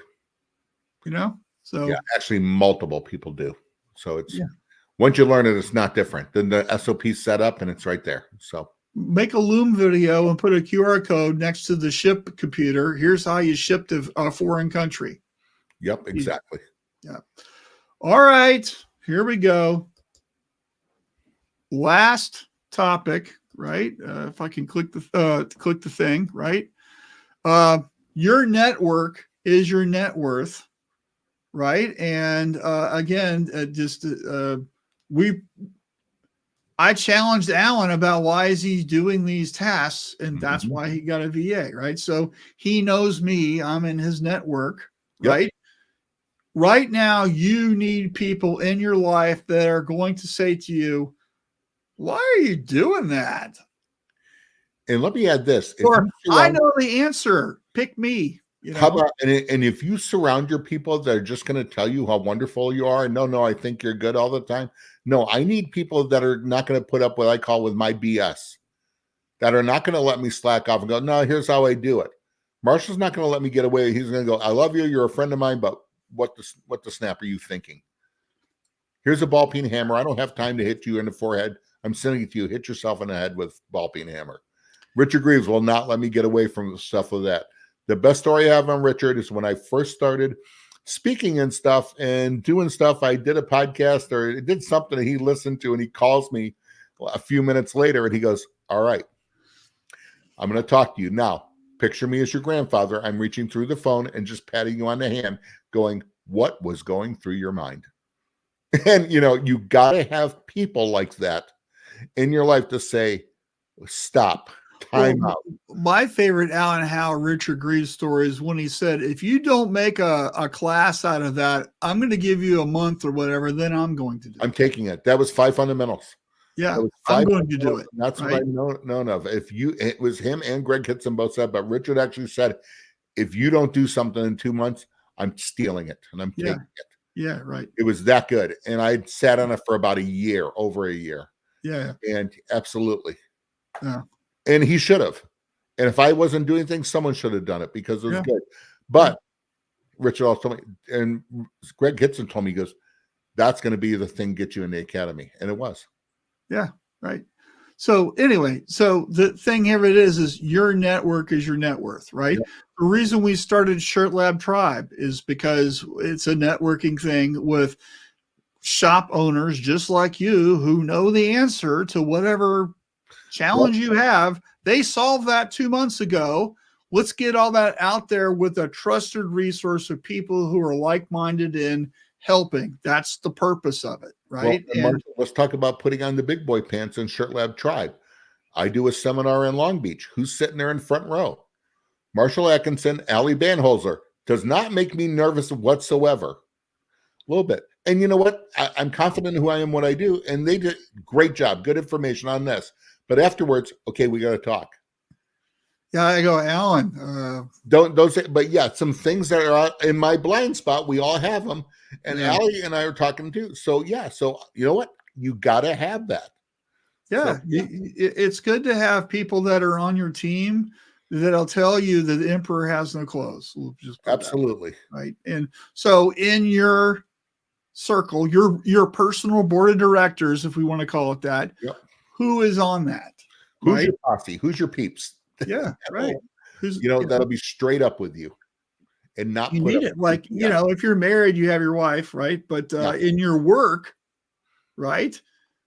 So yeah, actually multiple people do. So it's once you learn it, it's not different. Then the SOP's set up and it's right there. So make a Loom video and put a QR code next to the ship computer. Here's how you ship to a foreign country. Yep, exactly. Yeah. All right, here we go. Last topic, right? If I can click the thing, right? Your network is your net worth, right? And again, I challenged Alan about why is he doing these tasks, and that's why he got a VA, right? So he knows me. I'm in his network, right? Yep. Right now, you need people in your life that are going to say to you, why are you doing that? And let me add this. I know the answer. Pick me. How about, and if you surround your people that are just going to tell you how wonderful you are, no, I think you're good all the time. No, I need people that are not going to put up what I call with my BS, that are not going to let me slack off and go, no, here's how I do it. Marshall's not going to let me get away. He's going to go, I love you. You're a friend of mine, but what the snap are you thinking? Here's a ball peen hammer. I don't have time to hit you in the forehead. I'm sending it to you. Hit yourself in the head with ball peen hammer. Richard Greaves will not let me get away from stuff with that. The best story I have on Richard is when I first started speaking and stuff and doing stuff. I did a podcast or did something that he listened to, and he calls me a few minutes later and he goes, all right, I'm going to talk to you now. Picture me as your grandfather. I'm reaching through the phone and just patting you on the hand going, what was going through your mind? And, you got to have people like that in your life to say, stop, time out. My favorite Alan Howe, Richard Greaves story is when he said, if you don't make a class out of that, I'm going to give you a month or whatever, then I'm going to do it. I'm taking it. That was 5 fundamentals. Yeah, I'm going to do it. That's right? What I known of. It was him and Greg Kitson both said, but Richard actually said, if you don't do something in 2 months, I'm stealing it and I'm taking it. Yeah, right. It was that good. And I sat on it for about over a year. Yeah. And absolutely. Yeah. And he should have. And if I wasn't doing things, someone should have done it because it was good. But Richard also told me, and Greg Kitson told me, he goes, that's going to be the thing get you in the academy. And it was. Yeah, right. So anyway, so the thing here it is your network is your net worth, right? Yep. The reason we started Shirt Lab Tribe is because it's a networking thing with shop owners just like you who know the answer to whatever challenge you have. They solved that 2 months ago. Let's get all that out there with a trusted resource of people who are like-minded in helping. That's the purpose of it, right? Well, Marshall, let's talk about putting on the big boy pants in Shirt Lab Tribe. I do a seminar in Long Beach. Who's sitting there in front row? Marshall Atkinson, Allie Banholzer. Does not make me nervous whatsoever. A little bit. And you know what? I'm confident in who I am, what I do. And they did great job. Good information on this. But afterwards, okay, we got to talk. Yeah, I go, Alan. Don't say, but yeah, some things that are in my blind spot, we all have them. And Allie and I are talking too. So yeah, so you know what? You got to have that. Yeah, so, it's good to have people that are on your team that'll tell you that the emperor has no clothes. We'll just absolutely way, right. And so in your circle, your personal board of directors, if we want to call it that, who is on that? Who's your posse? Who's your peeps? Yeah, right. Who's that'll be straight up with you and not you need it. Like, if you're married, you have your wife, right? But in your work, right?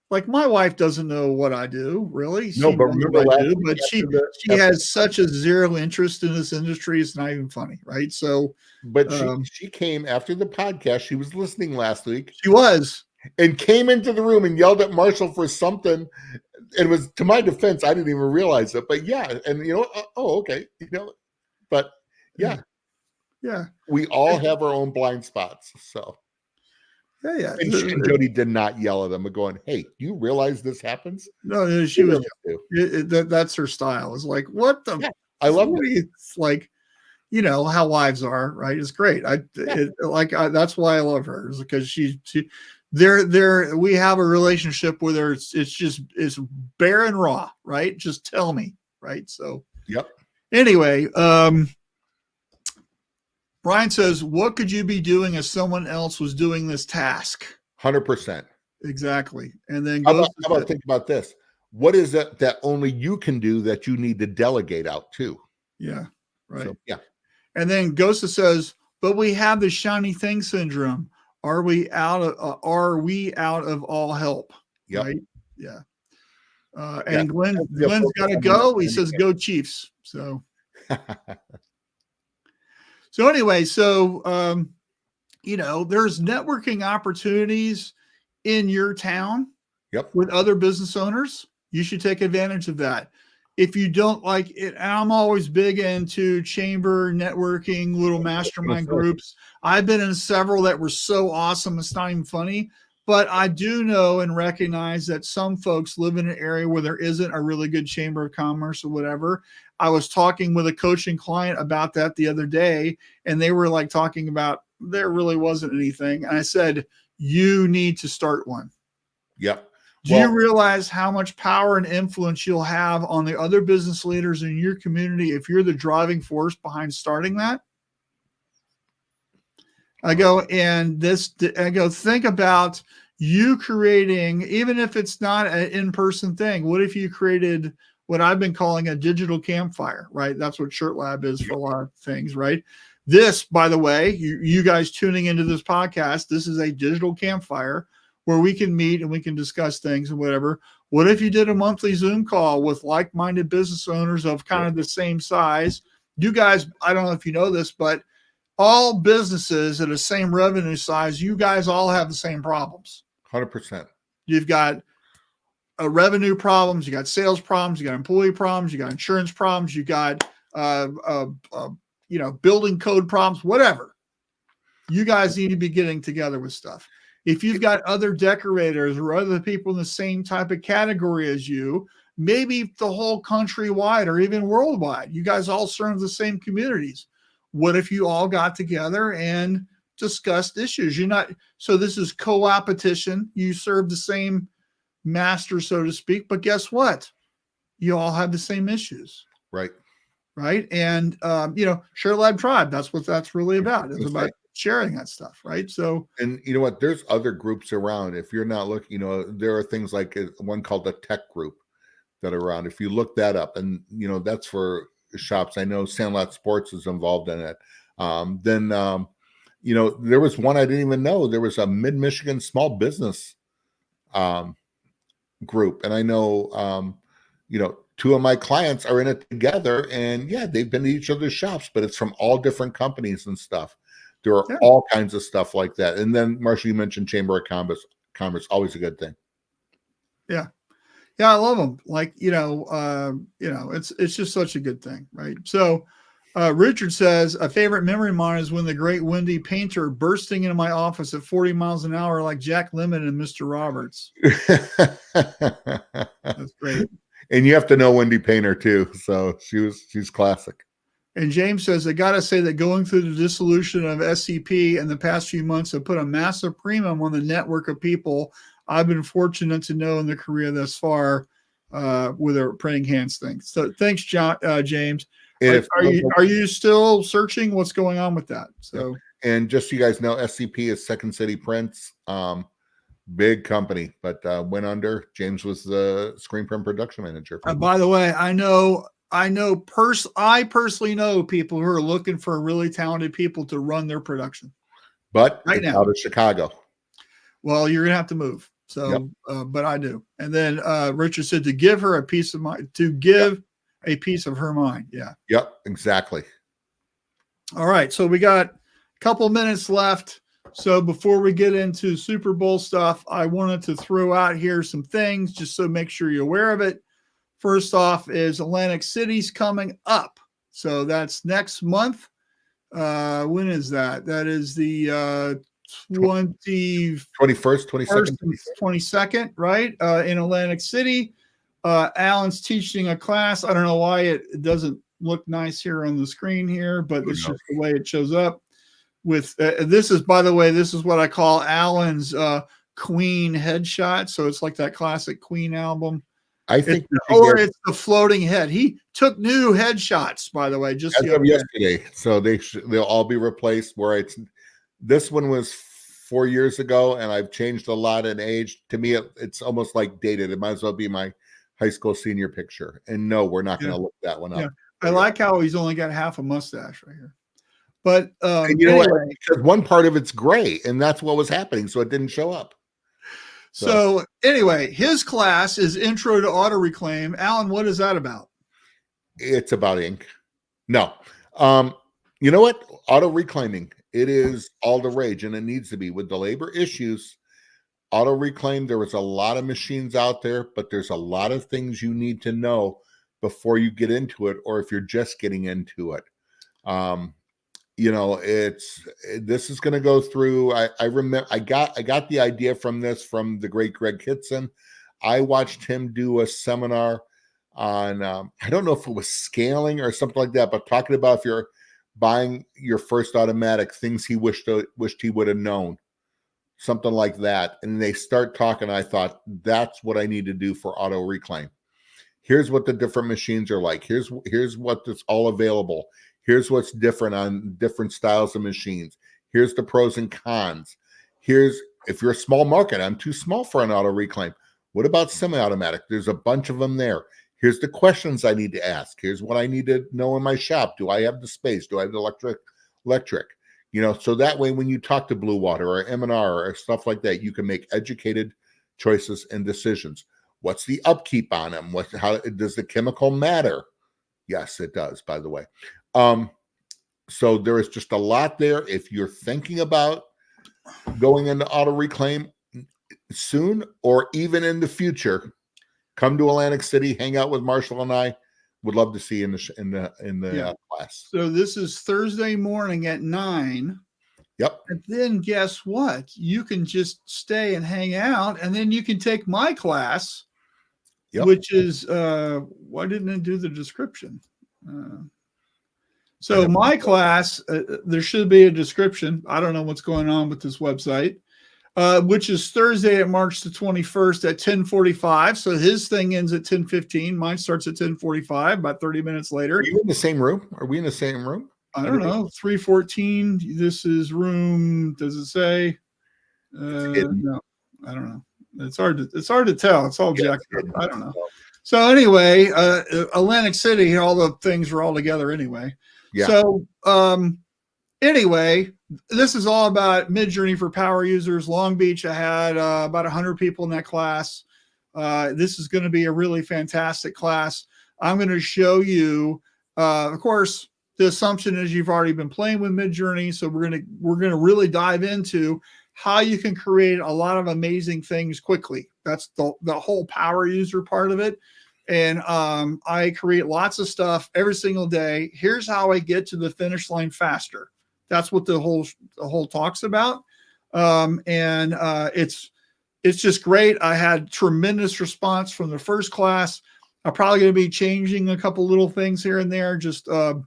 Like my wife doesn't know what I do, really. No, but remember but she has such a zero interest in this industry. It's not even funny, right? So, but she came after the podcast. She was listening last week. She was, and came into the room and yelled at Marshall for something. It was, to my defense, I didn't even realize it. But yeah, and okay, but yeah, we all have our own blind spots. So. Yeah. And Jody did not yell at them, but going, "Hey, do you realize this happens?" No, she was. That's her style. It's like, what the? Yeah, I love it. It's like, how wives are, right? It's great. That's why I love her, is because we have a relationship where it's bare and raw, right? Just tell me, right? So, yep. Anyway, Brian says, what could you be doing if someone else was doing this task? 100%. Exactly. And then how about think about this? What is it that only you can do that you need to delegate out to? Yeah. Right. So, yeah. And then Gosa says, but we have the shiny thing syndrome. Are we out of all help? Yep. Right. Yeah. And Glenn's got to go. He says, go Chiefs. So. So anyway, there's networking opportunities in your town with other business owners. You should take advantage of that. If you don't like it, I'm always big into chamber networking, little mastermind groups. I've been in several that were so awesome, it's not even funny. But I do know and recognize that some folks live in an area where there isn't a really good chamber of commerce or whatever. I was talking with a coaching client about that the other day, and they were like talking about there really wasn't anything. And I said, you need to start one. Yep. Do you realize how much power and influence you'll have on the other business leaders in your community if you're the driving force behind starting that? I go, think about you creating, even if it's not an in-person thing, what if you created what I've been calling a digital campfire, right? That's what Shirt Lab is for a lot of things, right? This, by the way, you guys tuning into this podcast, this is a digital campfire where we can meet and we can discuss things and whatever. What if you did a monthly Zoom call with like-minded business owners of kind of the same size? You guys, I don't know if you know this, but all businesses at the same revenue size, you guys all have the same problems. 100%. You've got revenue problems, you got sales problems, you got employee problems, you got insurance problems, you got building code problems, whatever. You guys need to be getting together with stuff. If you've got other decorators or other people in the same type of category as you, maybe the whole countrywide or even worldwide, you guys all serve the same communities. What if you all got together and discussed issues? So this is co-opetition. You serve the same master, so to speak, but guess what? You all have the same issues. Right. Right. And, Shirt Lab Tribe, that's what that's really about. It's about sharing that stuff. Right. So, and you know what, there's other groups around. If you're not looking, there are things like one called the tech group that are around. If you look that up, and, that's for shops. I know Sandlot Sports is involved in it. Then there was one I didn't even know. There was a Mid-Michigan small business group. And I know, two of my clients are in it together, and yeah, they've been to each other's shops, but it's from all different companies and stuff. There are all kinds of stuff like that. And then, Marshall, you mentioned Chamber of Commerce, always a good thing. Yeah. Yeah, I love them. Like, it's just such a good thing, right? So Richard says, a favorite memory of mine is when the great Wendy Painter bursting into my office at 40 miles an hour like Jack Lemmon and Mr. Roberts. That's great. And you have to know Wendy Painter too. So she's classic. And James says, I got to say that going through the dissolution of SCP in the past few months have put a massive premium on the network of people I've been fortunate to know in the career thus far with their praying hands thing. So thanks, James. Are you still searching? What's going on with that? So, and just so you guys know, SCP is Second City Prints, big company, but went under. James was the screen print production manager. By the way, I personally know people who are looking for really talented people to run their production. But right now, out of Chicago. Well, you're gonna have to move. So, but I do. And then Richard said to give her a piece of mind, a piece of her mind. Yeah. Yep, exactly. All right. So we got a couple minutes left. So before we get into Super Bowl stuff, I wanted to throw out here some things just so make sure you're aware of it. First off is Atlantic City's coming up. So that's next month. When is that? That is the 21st, 22nd, 22nd, right? In Atlantic City. Alan's teaching a class. I don't know why it doesn't look nice here on the screen here, but it's just the way it shows up. With this is, by the way, this is what I call Alan's Queen headshot. So it's like that classic Queen album. I think, it's the floating head. He took new headshots, by the way, just yesterday. So they'll all be replaced. This one was 4 years ago, and I've changed a lot in age. To me, it's almost like dated. It might as well be my high school senior picture. And no, we're not going to look that one up. Yeah. I like how he's only got half a mustache right here. But you know what? Because one part of it's gray, and that's what was happening, so it didn't show up. So anyway, his class is Intro to Auto Reclaim. Alan, what is that about? It's about ink. No. You know what? Auto reclaiming. It is all the rage, and it needs to be. With the labor issues, auto reclaim, there was a lot of machines out there, but there's a lot of things you need to know before you get into it, or if you're just getting into it. This is going to go through. I remember I got the idea from the great Greg Kitson. I watched him do a seminar on, I don't know if it was scaling or something like that, but talking about if you're buying your first automatic, things he wished he would have known, something like that. And they start talking. I thought, that's what I need to do for auto reclaim. Here's what the different machines are like. Here's what that's all available. Here's what's different on different styles of machines. Here's the pros and cons. Here's, if you're a small market, I'm too small for an auto reclaim. What about semi-automatic? There's a bunch of them there. Here's the questions I need to ask. Here's what I need to know in my shop. Do I have the space? Do I have the electric? So that way when you talk to Blue Water or M&R or stuff like that, you can make educated choices and decisions. What's the upkeep on them? How does the chemical matter? Yes, it does, by the way. So there is just a lot there. If you're thinking about going into auto reclaim soon, or even in the future, come to Atlantic City, hang out with Marshall and I. Would love to see you in the class. So this is Thursday morning at 9. Yep. And then guess what? You can just stay and hang out, and then you can take my class, which is why didn't I do the description? So my class, there should be a description. I don't know what's going on with this website, which is Thursday at March the 21st at 10:45. So his thing ends at 10:15. Mine starts at 10:45, about 30 minutes later. Are you in the same room? Are we in the same room? I don't know. 314. This is room. Does it say? No, I don't know. It's hard to tell. It's all jacked up. I don't know. So anyway, Atlantic City, all the things were all together anyway. Yeah. So anyway, this is all about Midjourney for power users. Long Beach, I had about 100 people in that class. This is going to be a really fantastic class. I'm going to show you, of course, the assumption is you've already been playing with Midjourney. So we're going to really dive into how you can create a lot of amazing things quickly. That's the whole power user part of it. And I create lots of stuff every single day. Here's how I get to the finish line faster. That's what the whole talk's about. It's just great. I had tremendous response from the first class. I'm probably going to be changing a couple little things here and there, just to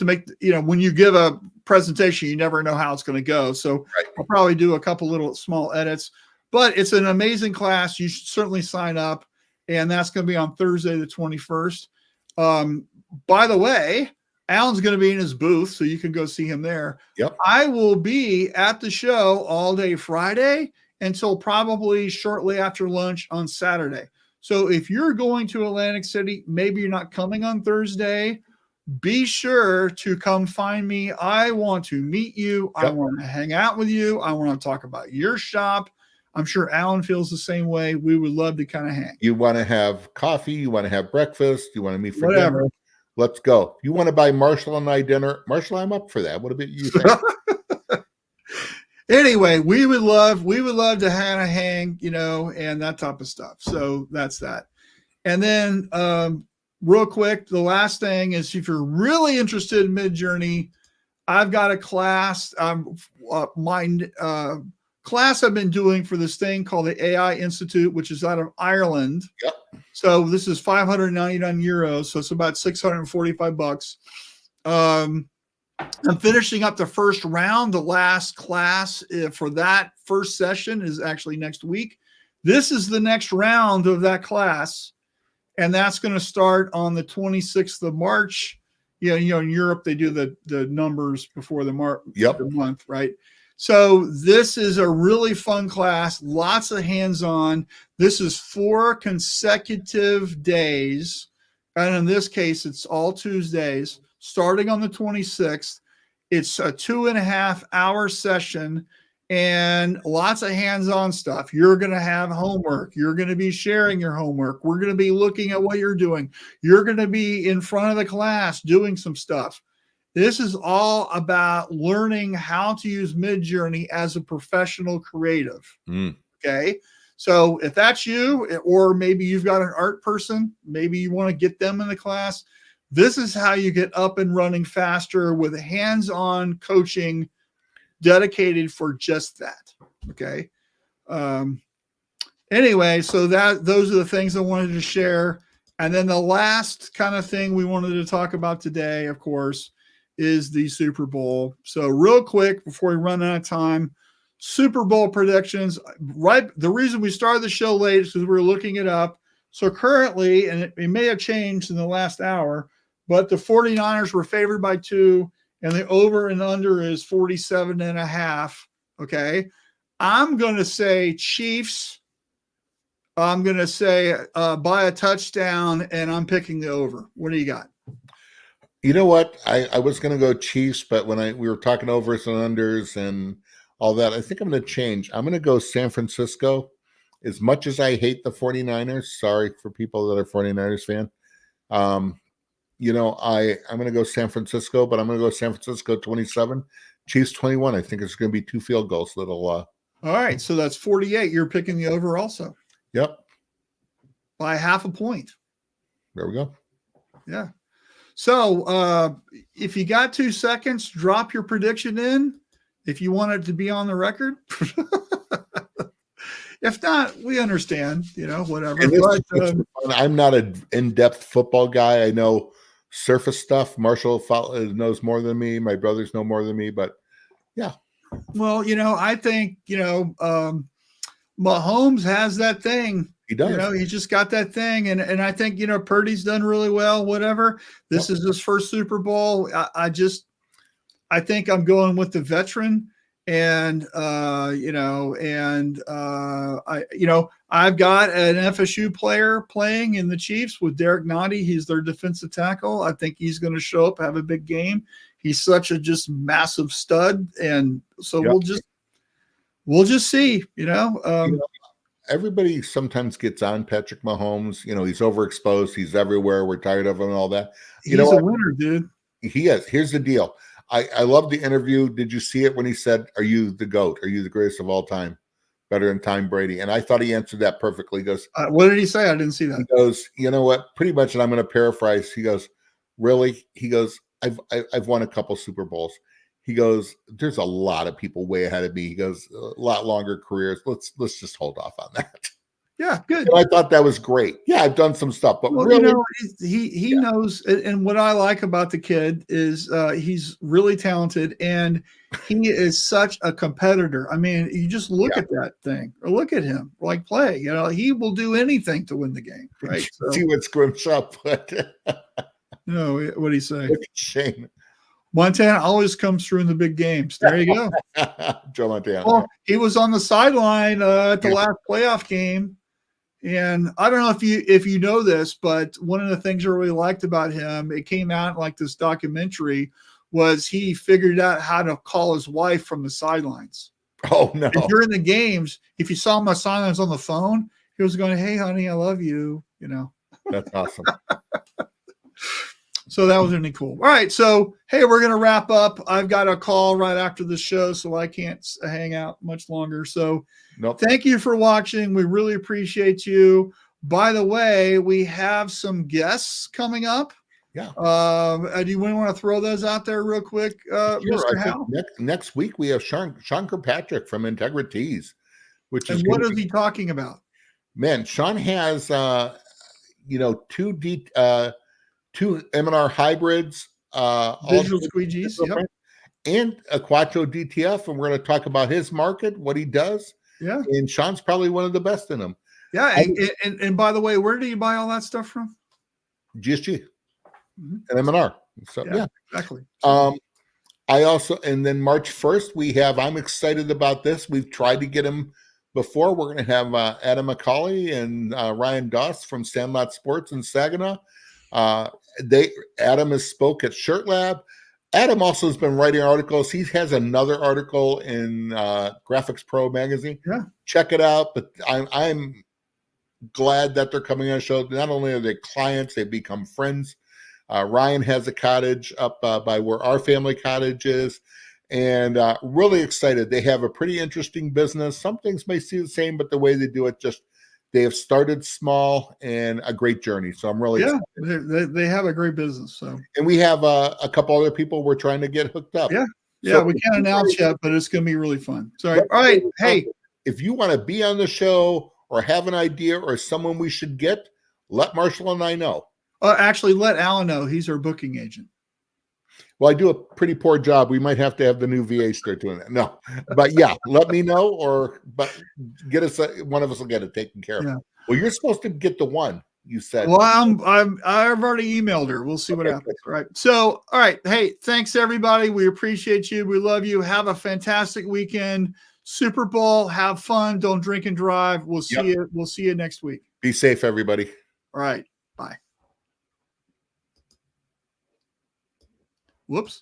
make, when you give a presentation, you never know how it's going to go. So I'll probably do a couple little small edits, but it's an amazing class. You should certainly sign up. And that's going to be on Thursday, the 21st. By the way, Alan's going to be in his booth, so you can go see him there. Yep. I will be at the show all day Friday until probably shortly after lunch on Saturday. So if you're going to Atlantic City, maybe you're not coming on Thursday, be sure to come find me. I want to meet you. Yep. I want to hang out with you. I want to talk about your shop. I'm sure Alan feels the same way. We would love to kind of hang. You want to have coffee? You want to have breakfast? You want to meet for whatever dinner? Let's go. You want to buy Marshall and I dinner? Marshall, I'm up for that. What about you think? Anyway, we would love to hang, and that type of stuff. So that's that. And then real quick, the last thing is if you're really interested in Midjourney, I've got a class. Class I've been doing for this thing called the AI Institute, which is out of Ireland. Yep. So this is 599 euros. So it's about $645. I'm finishing up the first round. The last class for that first session is actually next week. This is the next round of that class. And that's going to start on the 26th of March. In Europe, they do the numbers before the month, right? So this is a really fun class, lots of hands-on. This is 4 consecutive days. And in this case, it's all Tuesdays, starting on the 26th. It's a 2.5-hour session and lots of hands-on stuff. You're going to have homework. You're going to be sharing your homework. We're going to be looking at what you're doing. You're going to be in front of the class doing some stuff. This is all about learning how to use Midjourney as a professional creative. Okay. So if that's you, or maybe you've got an art person, maybe you want to get them in the class. This is how you get up and running faster with hands-on coaching dedicated for just that. Okay. Anyway, so those are the things I wanted to share. And then the last kind of thing we wanted to talk about today, of course, is the Super Bowl. So real quick, before we run out of time, Super Bowl predictions. Right. The reason we started the show late is because we were looking it up. So currently, and it may have changed in the last hour, but the 49ers were favored by 2, and the over and under is 47.5. Okay. I'm going to say Chiefs. I'm going to say by a touchdown, and I'm picking the over. What do you got? You know what? I was going to go Chiefs, but when we were talking overs and unders and all that, I think I'm going to change. I'm going to go San Francisco. As much as I hate the 49ers, sorry for people that are 49ers fan. I'm going to go San Francisco, but I'm going to go San Francisco 27, Chiefs 21. I think it's going to be 2 field goals. All right. So that's 48. You're picking the over also. Yep. By 0.5 point. There we go. Yeah. So if you got 2 seconds, drop your prediction in if you want it to be on the record. If not, we understand, whatever. But, I'm not an in-depth football guy. I know surface stuff. Marshall knows more than me. My brothers know more than me, but yeah. Well, I think, Mahomes has that thing. He does. He just got that thing. And I think, Purdy's done really well, whatever. This is his first Super Bowl. I think I'm going with the veteran. And, I've got an FSU player playing in the Chiefs with Derek Nottie. He's their defensive tackle. I think he's going to show up, have a big game. He's such a just massive stud. And so we'll just see, everybody sometimes gets on Patrick Mahomes. You know, he's overexposed. He's everywhere. We're tired of him and all that. You He's know a winner, dude. He is. Here's the deal. I love the interview. Did you see it when he said, "Are you the GOAT? Are you the greatest of all time? Better than Tom Brady?" And I thought he answered that perfectly. He goes, What did he say? I didn't see that. He goes, you know what? Pretty much, and I'm going to paraphrase. He goes, really? He goes, I've won a couple Super Bowls. He goes, there's a lot of people way ahead of me. He goes, a lot longer careers. Let's just hold off on that. Yeah, good. And I thought that was great. Yeah, I've done some stuff, but well, really, you know, he knows. And what I like about the kid is he's really talented, and he is such a competitor. I mean, you just look at that thing, or look at him like play. You know, he will do anything to win the game. Right? So, see what Scrimshaw put. No, what do you say? Shame. Montana always comes through in the big games. There you go. Joe Montana. Well, he was on the sideline at the last playoff game. And I don't know if you know this, but one of the things I really liked about him, it came out like this documentary, was he figured out how to call his wife from the sidelines. Oh, no. And during the games, if you saw him on sidelines on the phone, he was going, "Hey, honey, I love you," you know. That's awesome. So that was really cool. All right. So, hey, we're going to wrap up. I've got a call right after the show, so I can't hang out much longer. So Thank you for watching. We really appreciate you. By the way, we have some guests coming up. Yeah. Do you want to throw those out there real quick, Sure. Mr. Howe? Next week, we have Sean Kirkpatrick from Integrities, which is what is he talking about? Man, Sean has, two M&R hybrids, Digital squeegees, yep. And a Quattro DTF, and we're going to talk about his market, what he does. Yeah, and Sean's probably one of the best in them. Yeah, and by the way, where do you buy all that stuff from? GSG and M&R. So yeah, exactly. I also, and then March 1st, I'm excited about this. We've tried to get him before. We're going to have Adam McCauley and Ryan Doss from Sandlot Sports in Saginaw. Adam has spoke at Shirt Lab. Adam also has been writing articles. He has another article in Graphics Pro magazine. Yeah, check it out. But I'm glad that they're coming on the show. Not only are they clients, they become friends. Ryan has a cottage up by where our family cottage is, and really excited. They have a pretty interesting business. Some things may seem the same, but the way they do it, they have started small and a great journey. So I'm really excited. They have a great business. So, and we have a couple other people we're trying to get hooked up. Yeah, so we can't announce yet, but it's going to be really fun. Sorry. All right, hey, if you want to be on the show or have an idea or someone we should get, let Marshall and I know. Actually, let Alan know. He's our booking agent. Well, I do a pretty poor job. We might have to have the new VA start doing that. No, but yeah, let me know, but get us. One of us will get it taken care of. Yeah. Well, you're supposed to get the one you said. Well, I've already emailed her. We'll see what happens. All right. So, all right. Hey, thanks everybody. We appreciate you. We love you. Have a fantastic weekend. Super Bowl. Have fun. Don't drink and drive. We'll see you. We'll see you next week. Be safe, everybody. All right. Bye. Whoops.